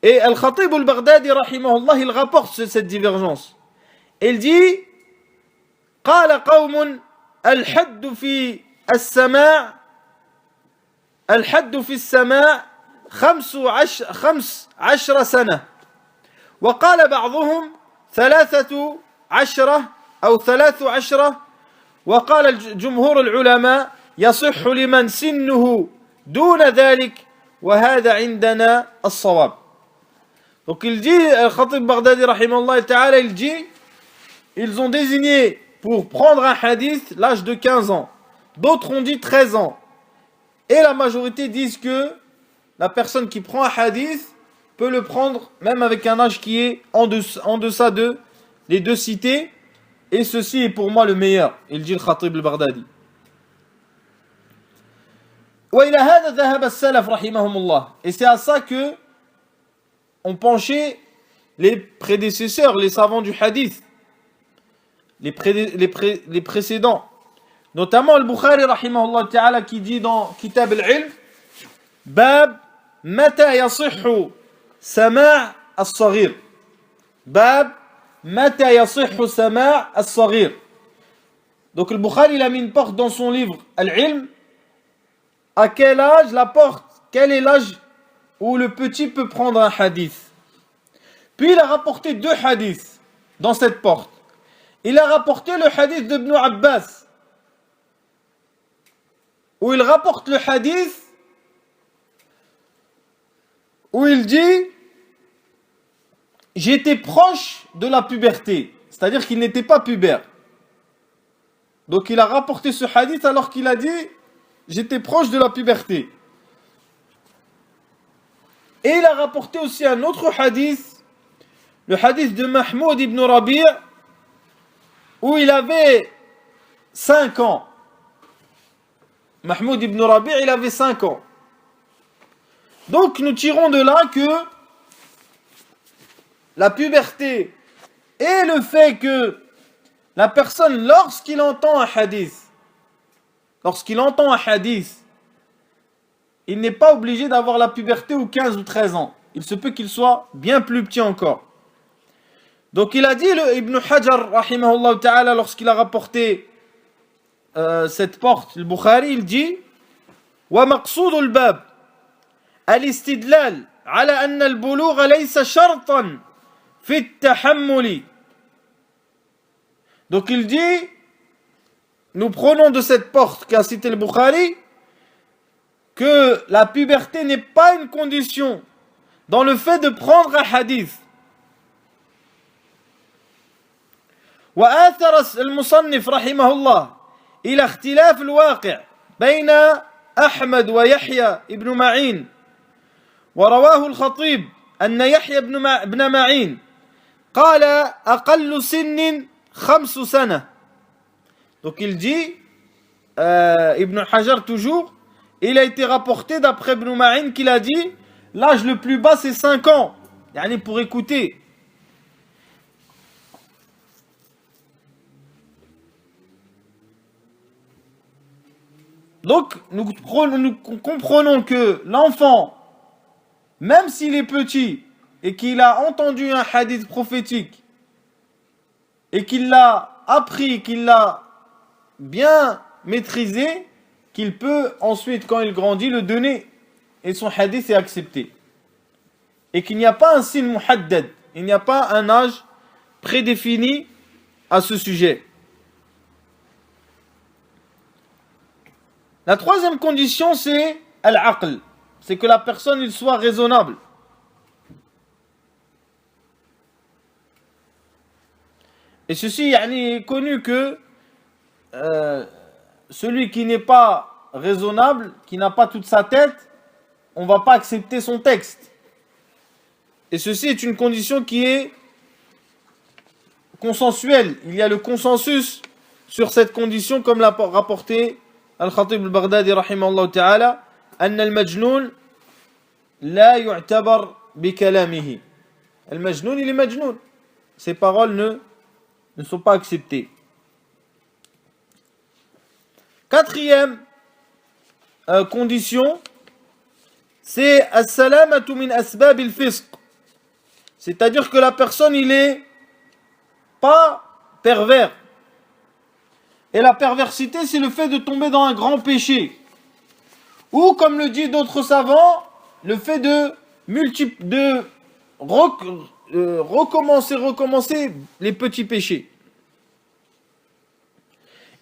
Et Al-Khatib al-Baghdadi, rahimahullah, il rapporte cette divergence. Il dit, قال قوم الحد في السماع الحد في السماع 15 سنة وقال بعضهم 13 أو 13 وقال جمهور العلماء يصح لمن سنه دون ذلك وهذا عندنا الصواب. Donc il dit, Al-Khatib Baghdadi rahimahullah ta'ala, il dit, ils ont désigné pour prendre un hadith l'âge de 15 ans. D'autres ont dit 13 ans. Et la majorité disent que la personne qui prend un hadith peut le prendre même avec un âge qui est en deçà de les deux cités. Et ceci est pour moi le meilleur. Il dit le Khatib al-Baghdadi. Et c'est à ça que ont penché les prédécesseurs, les savants du hadith, les précédents. Notamment al-Bukhari rahimahullah ta'ala qui dit dans Kitab al-Ilm, Bab mata yasihhu sama' as-saghir. Bab mata yasihhu sama' as-saghir. Donc le Bukhari il a mis une porte dans son livre Al-Ilm. À quel âge la porte? Quel est l'âge où le petit peut prendre un hadith? Puis il a rapporté 2 hadiths dans cette porte. Il a rapporté le hadith d'Ibn Abbas, où il rapporte le hadith où il dit j'étais proche de la puberté, c'est-à-dire qu'il n'était pas pubère. Donc il a rapporté ce hadith alors qu'il a dit j'étais proche de la puberté. Et il a rapporté aussi un autre hadith, le hadith de Mahmoud ibn Rabi', où il avait 5 ans. Mahmoud ibn Rabi' il avait 5 ans. Donc nous tirons de là que la puberté et le fait que la personne, lorsqu'il entend un hadith, il n'est pas obligé d'avoir la puberté ou 15 ou 13 ans. Il se peut qu'il soit bien plus petit encore. Donc il a dit, Ibn Hajar, rahimahullah ta'ala, lorsqu'il a rapporté cette porte, le Bukhari, il dit وَمَقْصُودُ الْبَابِ الاستدلال على أن البلوغ ليس شرطا في التحمل. Donc il dit, nous prenons de cette porte qu'a cité le Bukhari, que la puberté n'est pas une condition dans le fait de prendre un hadith. وآثر المصنف رحمه الله إلى اختلاف الواقع بين أحمد ويحيى ابن معين ورواه الخطيب أن يحيى بن معين قال أقل سن 5 سنة. Donc il dit, Ibn Hajar toujours, il a été rapporté d'après Ibn Ma'in qu'il a dit, l'âge le plus bas c'est 5 ans, yani pour écouter. Donc nous comprenons que l'enfant, même s'il est petit et qu'il a entendu un hadith prophétique et qu'il l'a appris, qu'il l'a bien maîtrisé, qu'il peut ensuite, quand il grandit, le donner et son hadith est accepté. Et qu'il n'y a pas un signe muhaddad, il n'y a pas un âge prédéfini à ce sujet. La troisième condition, c'est al-aql, c'est que la personne il soit raisonnable. Et ceci est connu que celui qui n'est pas raisonnable, qui n'a pas toute sa tête, on ne va pas accepter son texte. Et ceci est une condition qui est consensuelle. Il y a le consensus sur cette condition, comme l'a rapporté Al-Khatib al-Baghdadi rahimahullah ta'ala, أن المجنون لا يعتبر بكلامه. المجنون il est majnoun. Ses paroles ne sont pas acceptées. Quatrième condition, c'est as-salamatu min asbab al-fisq. C'est-à-dire que la personne, il est pas pervers. Et la perversité, c'est le fait de tomber dans un grand péché. Ou, comme le disent d'autres savants, le fait de recommencer les petits péchés.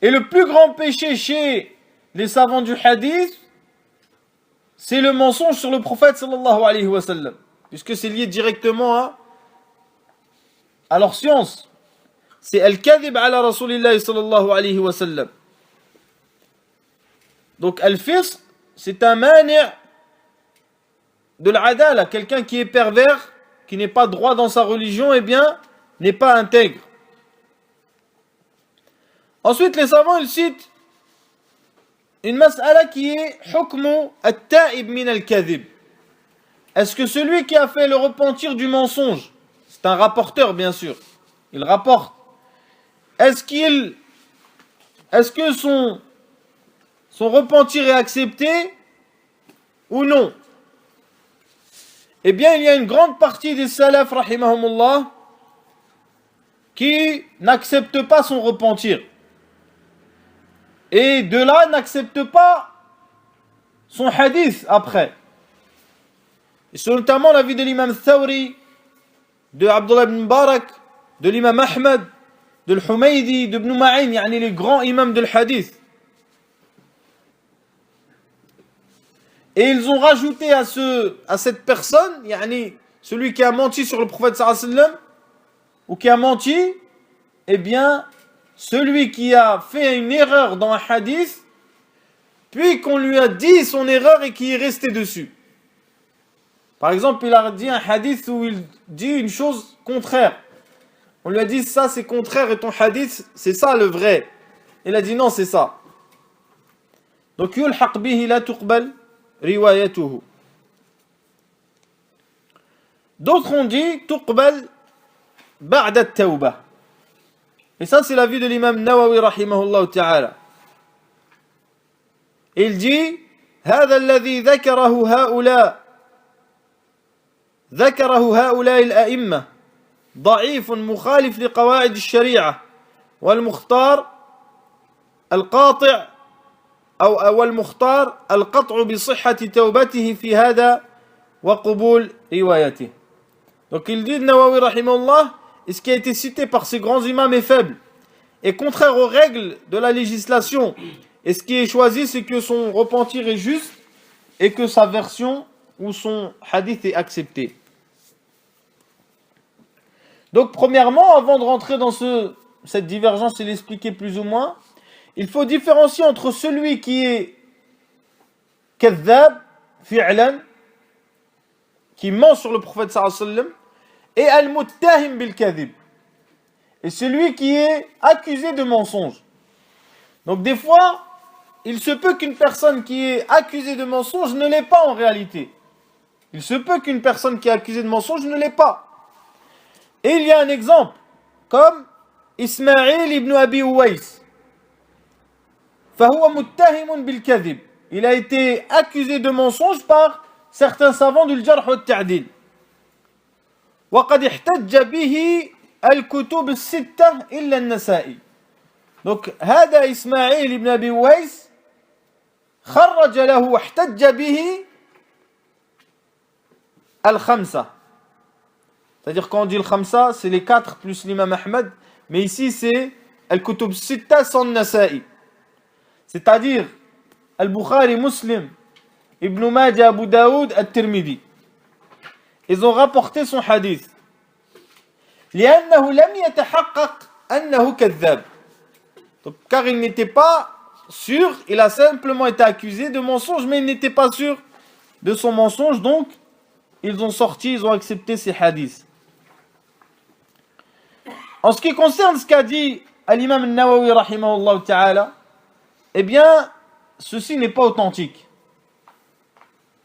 Et le plus grand péché chez les savants du hadith, c'est le mensonge sur le prophète sallallahu alayhi wa sallam, puisque c'est lié directement à leur science. C'est al-kadhib ala rasulillahi sallallahu alayhi wa sallam. Donc al-fisq, c'est un mani' de l'adala, quelqu'un qui est pervers, qui n'est pas droit dans sa religion, eh bien, n'est pas intègre. Ensuite, les savants, ils citent une mas'ala qui est hukmu at-ta'ib min al-kadhib. Est-ce que celui qui a fait le repentir du mensonge, c'est un rapporteur bien sûr, il rapporte, est-ce que son repentir est accepté ou non? Eh bien, il y a une grande partie des salaf, rahimahumullah, qui n'acceptent pas son repentir. Et de là, n'acceptent pas son hadith après. Et c'est notamment l'avis de l'imam Thawri, de Abdullah ibn Mubarak, de l'imam Ahmad, de l'Humaydi, de Ibn Ma'in, yani les grands imams de l'hadith. Et ils ont rajouté à cette personne, yani celui qui a menti sur le prophète sallallahu alayhi wa sallam, ou qui a menti, eh bien, celui qui a fait une erreur dans un hadith, puis qu'on lui a dit son erreur et qui est resté dessus. Par exemple, il a dit un hadith où il dit une chose contraire. On lui a dit ça c'est contraire et ton hadith c'est ça le vrai. Il a dit non c'est ça. Donc yulhaq bihi la tuqbal riwayatuhu. D'autres ont dit tuqbal ba'da at-tawbah. Et ça c'est l'avis de l'imam Nawawi rahimahullah ta'ala. Il dit هذا الذي ذكره هؤلاء الأئمة ضعيف مخالف لقواعد الشريعة والمختار القاطع أو المختار القطع بصحة توبته في هذا وقبول روايته. Donc il dit Nawawi rahimahullah, ce qui a été cité par ces grands imams est faible et contraire aux règles de la législation. Et ce qui est choisi, c'est que son repentir est juste et que sa version ou son hadith est accepté. Donc premièrement, avant de rentrer dans cette divergence et l'expliquer plus ou moins, il faut différencier entre celui qui est kadhab, fi'lan, qui ment sur le prophète sallallahu alayhi wa sallam, et al-muttahim bil-kadhib, et celui qui est accusé de mensonge. Donc des fois, il se peut qu'une personne qui est accusée de mensonge ne l'est pas en réalité. Il se peut qu'une personne qui est accusée de mensonge ne l'est pas. Et il y a un exemple, comme Ismaïl ibn Abi Uwais. فهو متهم بالكذب. Il a été accusé de mensonge par certains savants du Jarh wa al-Ta'dil. وقد احتج به الكتب الستة إلا النسائي. Donc هذا إسماعيل ibn Abi Uwais خرج له واحتج به الخمسة. C'est-à-dire quand on dit le khamsa, c'est les 4 plus l'imam Ahmad, mais ici c'est al-kutub sitta sans Nasa'i. C'est-à-dire al-Bukhari, Muslim, Ibn Majah, Abu Daoud, At-Tirmidhi. Ils ont rapporté son hadith. لأنه لم يتحقق أنه كذاب. Donc, car il n'était pas sûr, il a simplement été accusé de mensonge, mais il n'était pas sûr de son mensonge, donc ils ont accepté ces hadiths. En ce qui concerne ce qu'a dit l'imam Nawawi rahimahullah ta'ala, eh bien, ceci n'est pas authentique.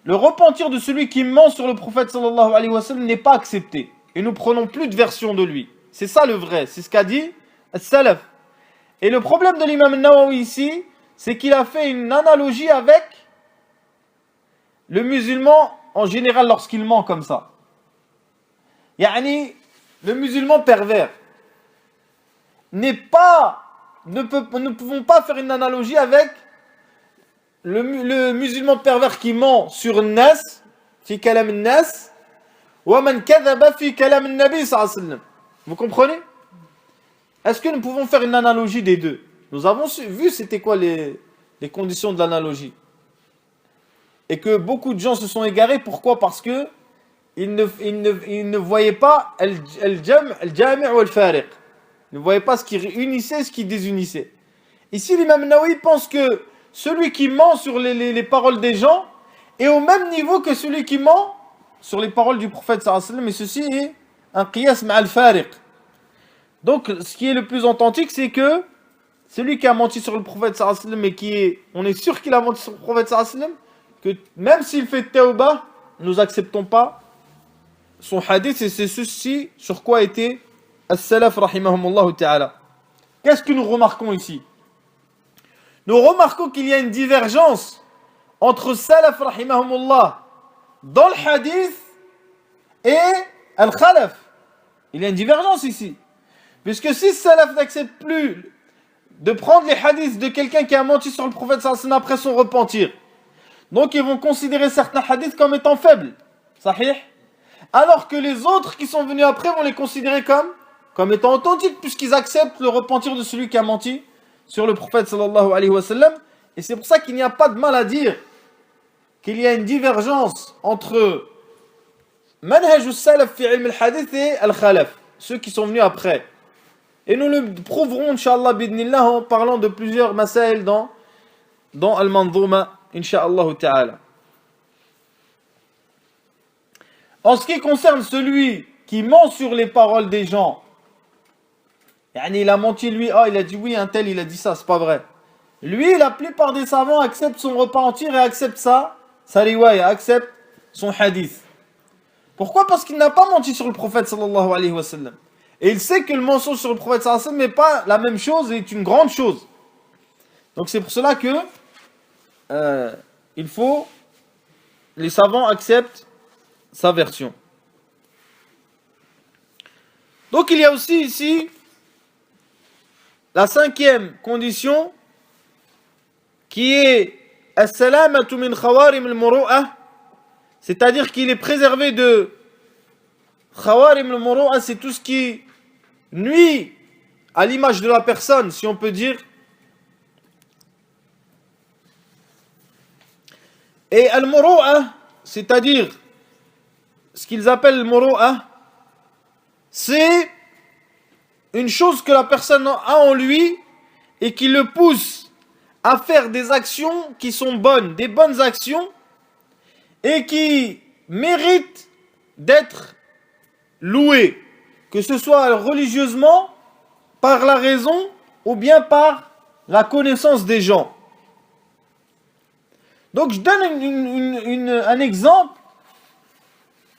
Le repentir de celui qui ment sur le prophète sallallahu alayhi wa sallam n'est pas accepté. Et nous prenons plus de version de lui. C'est ça le vrai, c'est ce qu'a dit al-Salaf. Et le problème de l'imam Nawawi ici, c'est qu'il a fait une analogie avec le musulman en général lorsqu'il ment comme ça. Yani, le musulman pervers ne pouvons pas faire une analogie avec le musulman pervers qui ment sur Nas, fi kalam Nas, وَمَنْ كَذَبَ فِي كَلَامِ النَّبِي صلى الله عليه وسلم. Vous comprenez? Est-ce que nous pouvons faire une analogie des deux? Nous avons vu c'était quoi les conditions de l'analogie. Et que beaucoup de gens se sont égarés. Pourquoi? Parce que ils ne voyaient pas al-jam' ou al-fariq. Ils ne voyaient pas ce qui unissait et ce qui désunissait. Ici, l'imam Nawawi pense que celui qui ment sur les paroles des gens est au même niveau que celui qui ment sur les paroles du prophète sallallahu alayhi wa sallam. Et ceci est un qiyas ma'al fariq. Donc, ce qui est le plus authentique, c'est que celui qui a menti sur le prophète sallallahu alayhi wa sallam et on est sûr qu'il a menti sur le prophète sallallahu alayhi wa sallam, que même s'il fait tawbah, nous n'acceptons pas son hadith, et c'est ceci sur quoi était as-salaf rahimahumullah ta'ala. Qu'est-ce que nous remarquons ici? Nous remarquons qu'il y a une divergence entre salaf rahimahumullah dans le hadith et al-khalaf. Il y a une divergence ici. Puisque si salaf n'accepte plus de prendre les hadiths de quelqu'un qui a menti sur le prophète sallallahu alayhi wa sallam après son repentir, donc ils vont considérer certains hadiths comme étant faibles. Sahih? Alors que les autres qui sont venus après vont les considérer comme étant authentiques, puisqu'ils acceptent le repentir de celui qui a menti sur le prophète sallallahu alayhi wa sallam. Et c'est pour ça qu'il n'y a pas de mal à dire qu'il y a une divergence entre manhaj salaf fi ilm al-hadith et al-khalaf, ceux qui sont venus après. Et nous le prouverons, Inch'Allah, bidnillah, en parlant de plusieurs masail dans Al-Manzouma, Inch'Allah ta'ala. En ce qui concerne celui qui ment sur les paroles des gens, il a menti lui, il a dit oui, un tel, il a dit ça, c'est pas vrai. Lui, la plupart des savants acceptent son repentir et acceptent sa riwaya, acceptent son hadith. Pourquoi? Parce qu'il n'a pas menti sur le prophète sallallahu alayhi wa sallam. Et il sait que le mensonge sur le prophète sallallahu alayhi wa sallam n'est pas la même chose et est une grande chose. Donc c'est pour cela que les savants acceptent sa version. Donc il y a aussi ici la cinquième condition qui est as-salamatu min khawarim al-muru'ah, c'est-à-dire qu'il est préservé de khawarim al-muru'ah, c'est tout ce qui nuit à l'image de la personne, si on peut dire. Et al-muru'ah, c'est-à-dire ce qu'ils appellent al-muru'ah, c'est une chose que la personne a en lui et qui le pousse à faire des actions qui sont bonnes, des bonnes actions, et qui méritent d'être louées, que ce soit religieusement, par la raison, ou bien par la connaissance des gens. Donc je donne un exemple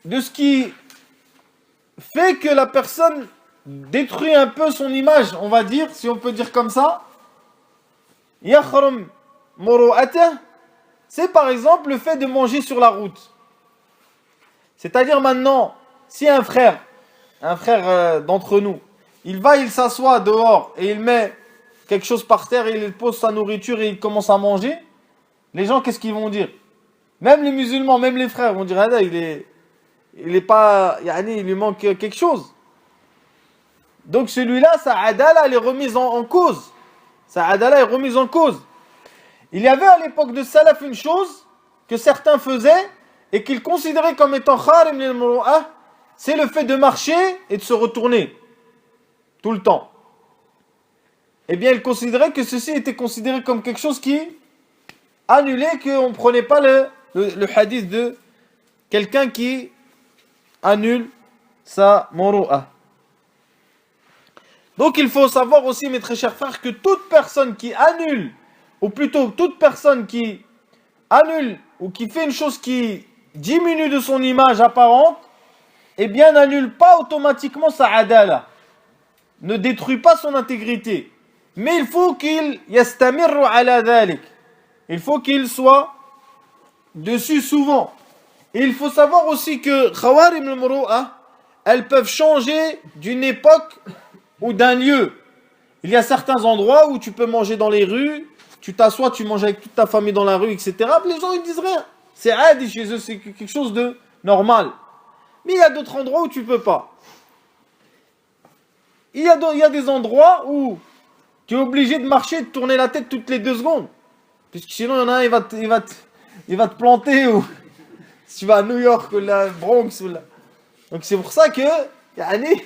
de ce qui fait que la personne détruit un peu son image, on va dire, si on peut dire comme ça. Yakhrum muru'atah, c'est par exemple le fait de manger sur la route. C'est-à-dire maintenant, si un frère d'entre nous, il s'assoit dehors et il met quelque chose par terre et il pose sa nourriture et il commence à manger, les gens, qu'est-ce qu'ils vont dire? Même les musulmans, même les frères vont dire, ah, il est pas, il lui manque quelque chose. Donc celui-là, sa adala, elle est remise en cause. Sa adala est remise en cause. Il y avait à l'époque de salaf une chose que certains faisaient et qu'ils considéraient comme étant kharim lil muru'ah, c'est le fait de marcher et de se retourner tout le temps. Eh bien, ils considéraient que ceci était considéré comme quelque chose qui annulait, qu'on ne prenait pas le hadith de quelqu'un qui annule sa muru'ah. Donc il faut savoir aussi, mes très chers frères, que toute personne qui annule, ou plutôt toute personne qui annule ou qui fait une chose qui diminue de son image apparente, eh bien n'annule pas automatiquement sa adala, ne détruit pas son intégrité. Mais il faut qu'il yastamirru ala dhalik, il faut qu'il soit dessus souvent. Et il faut savoir aussi que khawarim al-muru'ah, elles peuvent changer d'une époque ou d'un lieu. Il y a certains endroits où tu peux manger dans les rues, tu t'assois, tu manges avec toute ta famille dans la rue, etc. Les gens ils disent rien. C'est adi chez eux, c'est quelque chose de normal. Mais il y a d'autres endroits où tu peux pas. Il y a des endroits où tu es obligé de marcher, de tourner la tête toutes les 2 secondes. Puisque sinon, il y en a un, il va te planter. Ou si tu vas à New York ou la Bronx. Donc c'est pour ça que yani,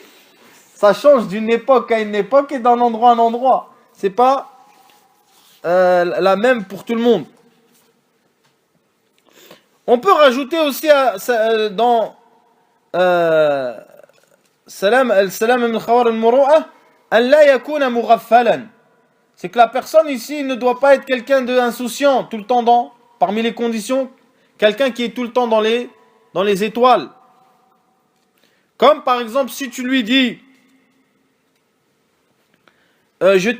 ça change d'une époque à une époque et d'un endroit à un endroit. C'est pas la même pour tout le monde. On peut rajouter aussi dans Salam min khawar al-muru'a an la yakuna mughaffalan. C'est que la personne ici ne doit pas être quelqu'un d'insouciant tout le temps parmi les conditions, quelqu'un qui est tout le temps dans les étoiles. Comme par exemple si tu lui dis est-ce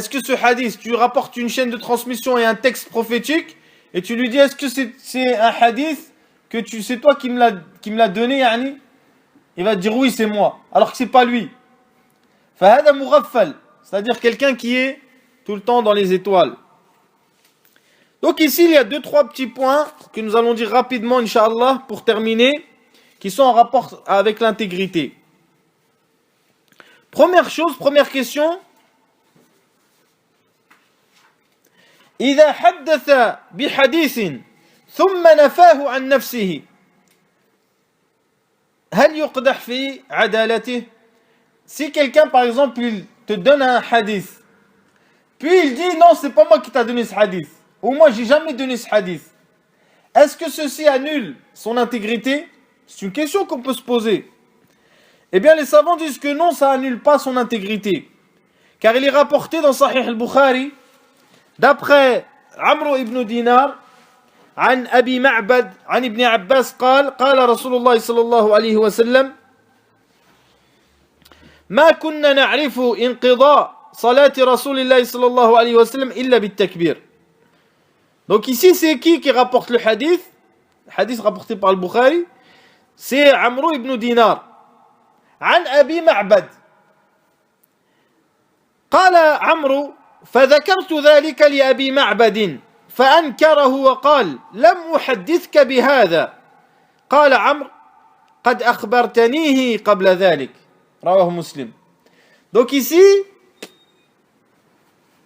que ce hadith, tu rapportes une chaîne de transmission et un texte prophétique et tu lui dis est-ce que c'est un hadith que c'est toi qui me l'a donné yani? Il va te dire oui c'est moi alors que c'est pas lui. Fahada mughaffal, c'est-à-dire quelqu'un qui est tout le temps dans les étoiles. Donc ici il y a 2-3 petits points que nous allons dire rapidement Inch'Allah pour terminer, qui sont en rapport avec l'intégrité. Première question. إذا حدث بحديث ثم نفاه عن نفسه هل يقدح في عدالته? Si quelqu'un par exemple il te donne un hadith, puis il dit non c'est pas moi qui t'a donné ce hadith, ou moi j'ai jamais donné ce hadith, est-ce que ceci annule son intégrité? C'est une question qu'on peut se poser. Eh bien les savants disent que non, ça annule pas son intégrité, car il est rapporté dans Sahih al-Bukhari d'après Amr ibn Dinar عن أبي معبد عن ابن عباس قال رسول الله صلى الله عليه وسلم ما كنا نعرف انقضاء صلاة رسول الله صلى الله عليه وسلم إلا بالتكبير. Donc ici c'est qui rapporte le hadith rapporté par le Bukhari? C'est Amr ibn Dinar عن أبي معبد. قال عمرو فذكرت ذلك لأبي معبد فأنكره وقال لم أحدثك بهذا. قال عمرو قد أخبرتنيه قبل ذلك. رواه مسلم. Donc ici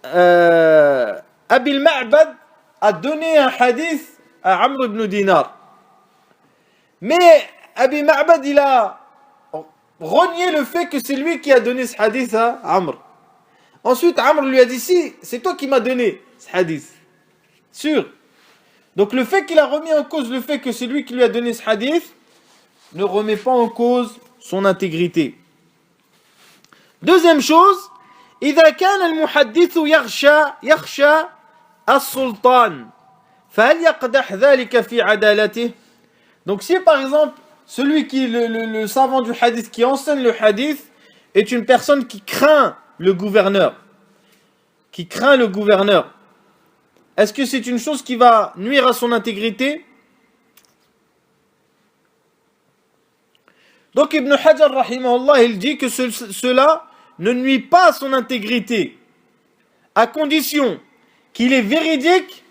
Abi al-Ma'bad a donné un hadith à Amr ibn Dinar. Mais Abi Ma'bad il a renié le fait que c'est lui qui a donné ce hadith à Amr. Ensuite Amr lui a dit si, c'est toi qui m'as donné ce hadith. Sûr. Donc le fait qu'il a remis en cause le fait que c'est lui qui lui a donné ce hadith ne remet pas en cause son intégrité. Deuxième chose, إذا كان المحدث يخشى السلطان فهل يقدح ذلك في عدالته? Donc si par exemple celui qui le savant du hadith qui enseigne le hadith est une personne qui craint le gouverneur, est-ce que c'est une chose qui va nuire à son intégrité? Donc Ibn Hajar rahimahullah il dit que cela ne nuit pas à son intégrité à condition qu'il est véridique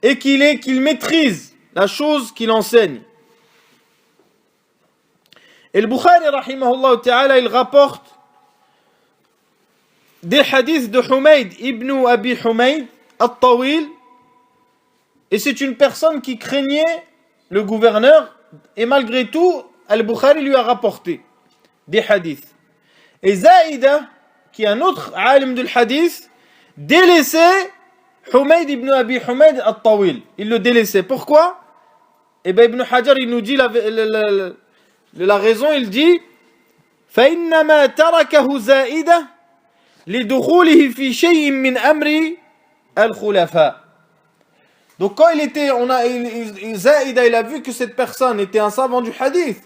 et qu'il maîtrise la chose qu'il enseigne. Et le Bukhari rahimahullah ta'ala il rapporte des hadiths de Humayd ibn Abi Humayd al-Tawil, et c'est une personne qui craignait le gouverneur, et malgré tout Al-Bukhari lui a rapporté des hadiths. Et Zaïda, qui est un autre alim du hadith, délaissait Humayd ibn Abi Humayd al-Tawil. Il le délaissait. Pourquoi? Et bien Ibn Hajar il nous dit la raison, il dit فإنما تركه زائدة لدخوله في شيء من أمر الخلفاء. Donc quand Zaïda il a vu que cette personne était un savant du hadith,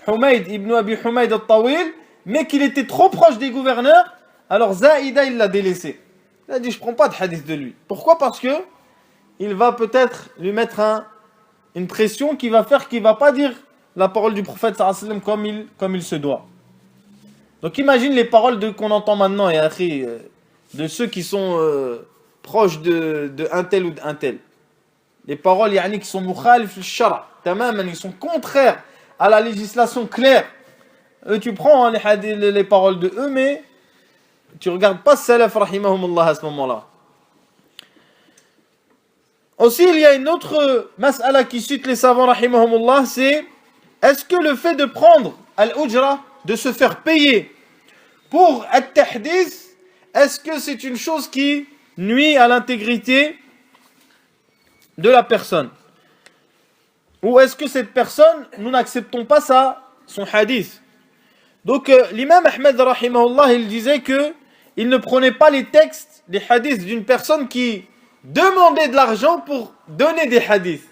Humayd ibn Abi Humayd al-Tawil, mais qu'il était trop proche des gouverneurs, alors Zaïda il l'a délaissé. Il a dit je prends pas de hadith de lui. Pourquoi? Parce que il va peut-être lui mettre une pression qui va faire qu'il va pas dire la parole du prophète sallallahu alayhi wa sallam comme il se doit. Donc imagine les paroles qu'on entend maintenant de ceux qui sont proches de un tel ou d'un tel. des paroles yani, qui sont mukhalif al-shara, tamaman, ils sont contraires à la législation claire. Eux, tu prends hein, les paroles de eux, mais tu regardes pas salaf rahimahumullah à ce moment-là. Aussi, il y a une autre mas'ala qui cite les savants rahimahumullah, c'est est-ce que le fait de prendre al-ujra, de se faire payer pour at-tahdith, est-ce que c'est une chose qui nuit à l'intégrité de la personne? Ou est-ce que cette personne, nous n'acceptons pas son hadith? Donc l'imam Ahmed rahimahullah, il disait que il ne prenait pas les textes, les hadiths d'une personne qui demandait de l'argent pour donner des hadiths.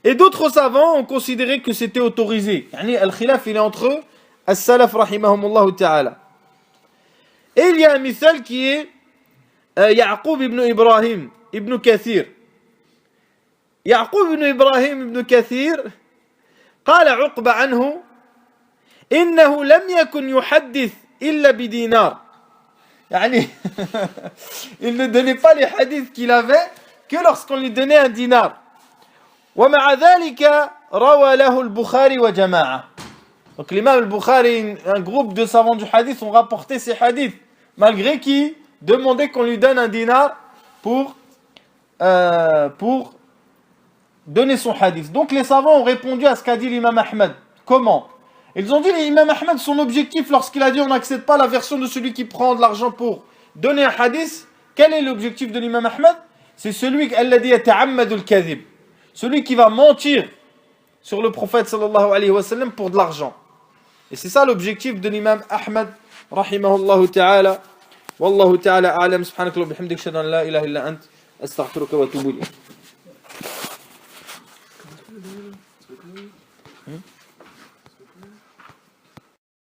Et d'autres savants ont considéré que c'était autorisé. Yani, al-khilaf, il est entre eux, as-salaf rahimahumullah ta'ala. Et il y a un misal qui est Ya'qub ibn Ibrahim ibn Kathir. Ya'qub ibn Ibrahim ibn Kathir قال عقبة عنه إنه لم يكن يحدث إلا بدينار. يعني il ne donnait pas les hadiths qu'il avait que lorsqu'on lui donnait un dinar. ومع ذلك روى له البخاري وجماعة. Donc l'imam al-Bukhari, un groupe de savants du hadith ont rapporté ces hadiths, malgré qu'ils demandaient qu'on lui donne un dinar pour donner son hadith. Donc les savants ont répondu à ce qu'a dit l'imam Ahmed. Comment? Ils ont dit l'imam Ahmed, son objectif lorsqu'il a dit on n'accepte pas la version de celui qui prend de l'argent pour donner un hadith, quel est l'objectif de l'imam Ahmed? C'est celui alladhi yata'ammadu al-kadhib, celui qui va mentir sur le prophète sallallahu alayhi wa sallam pour de l'argent. Et c'est ça l'objectif de l'imam Ahmed rahimahullah ta'ala. Wallahu ta'ala a'lam, subhanakallah bihamdik, shaddan la ilaha illa ant, astaghfiruka wa atubu ilayk.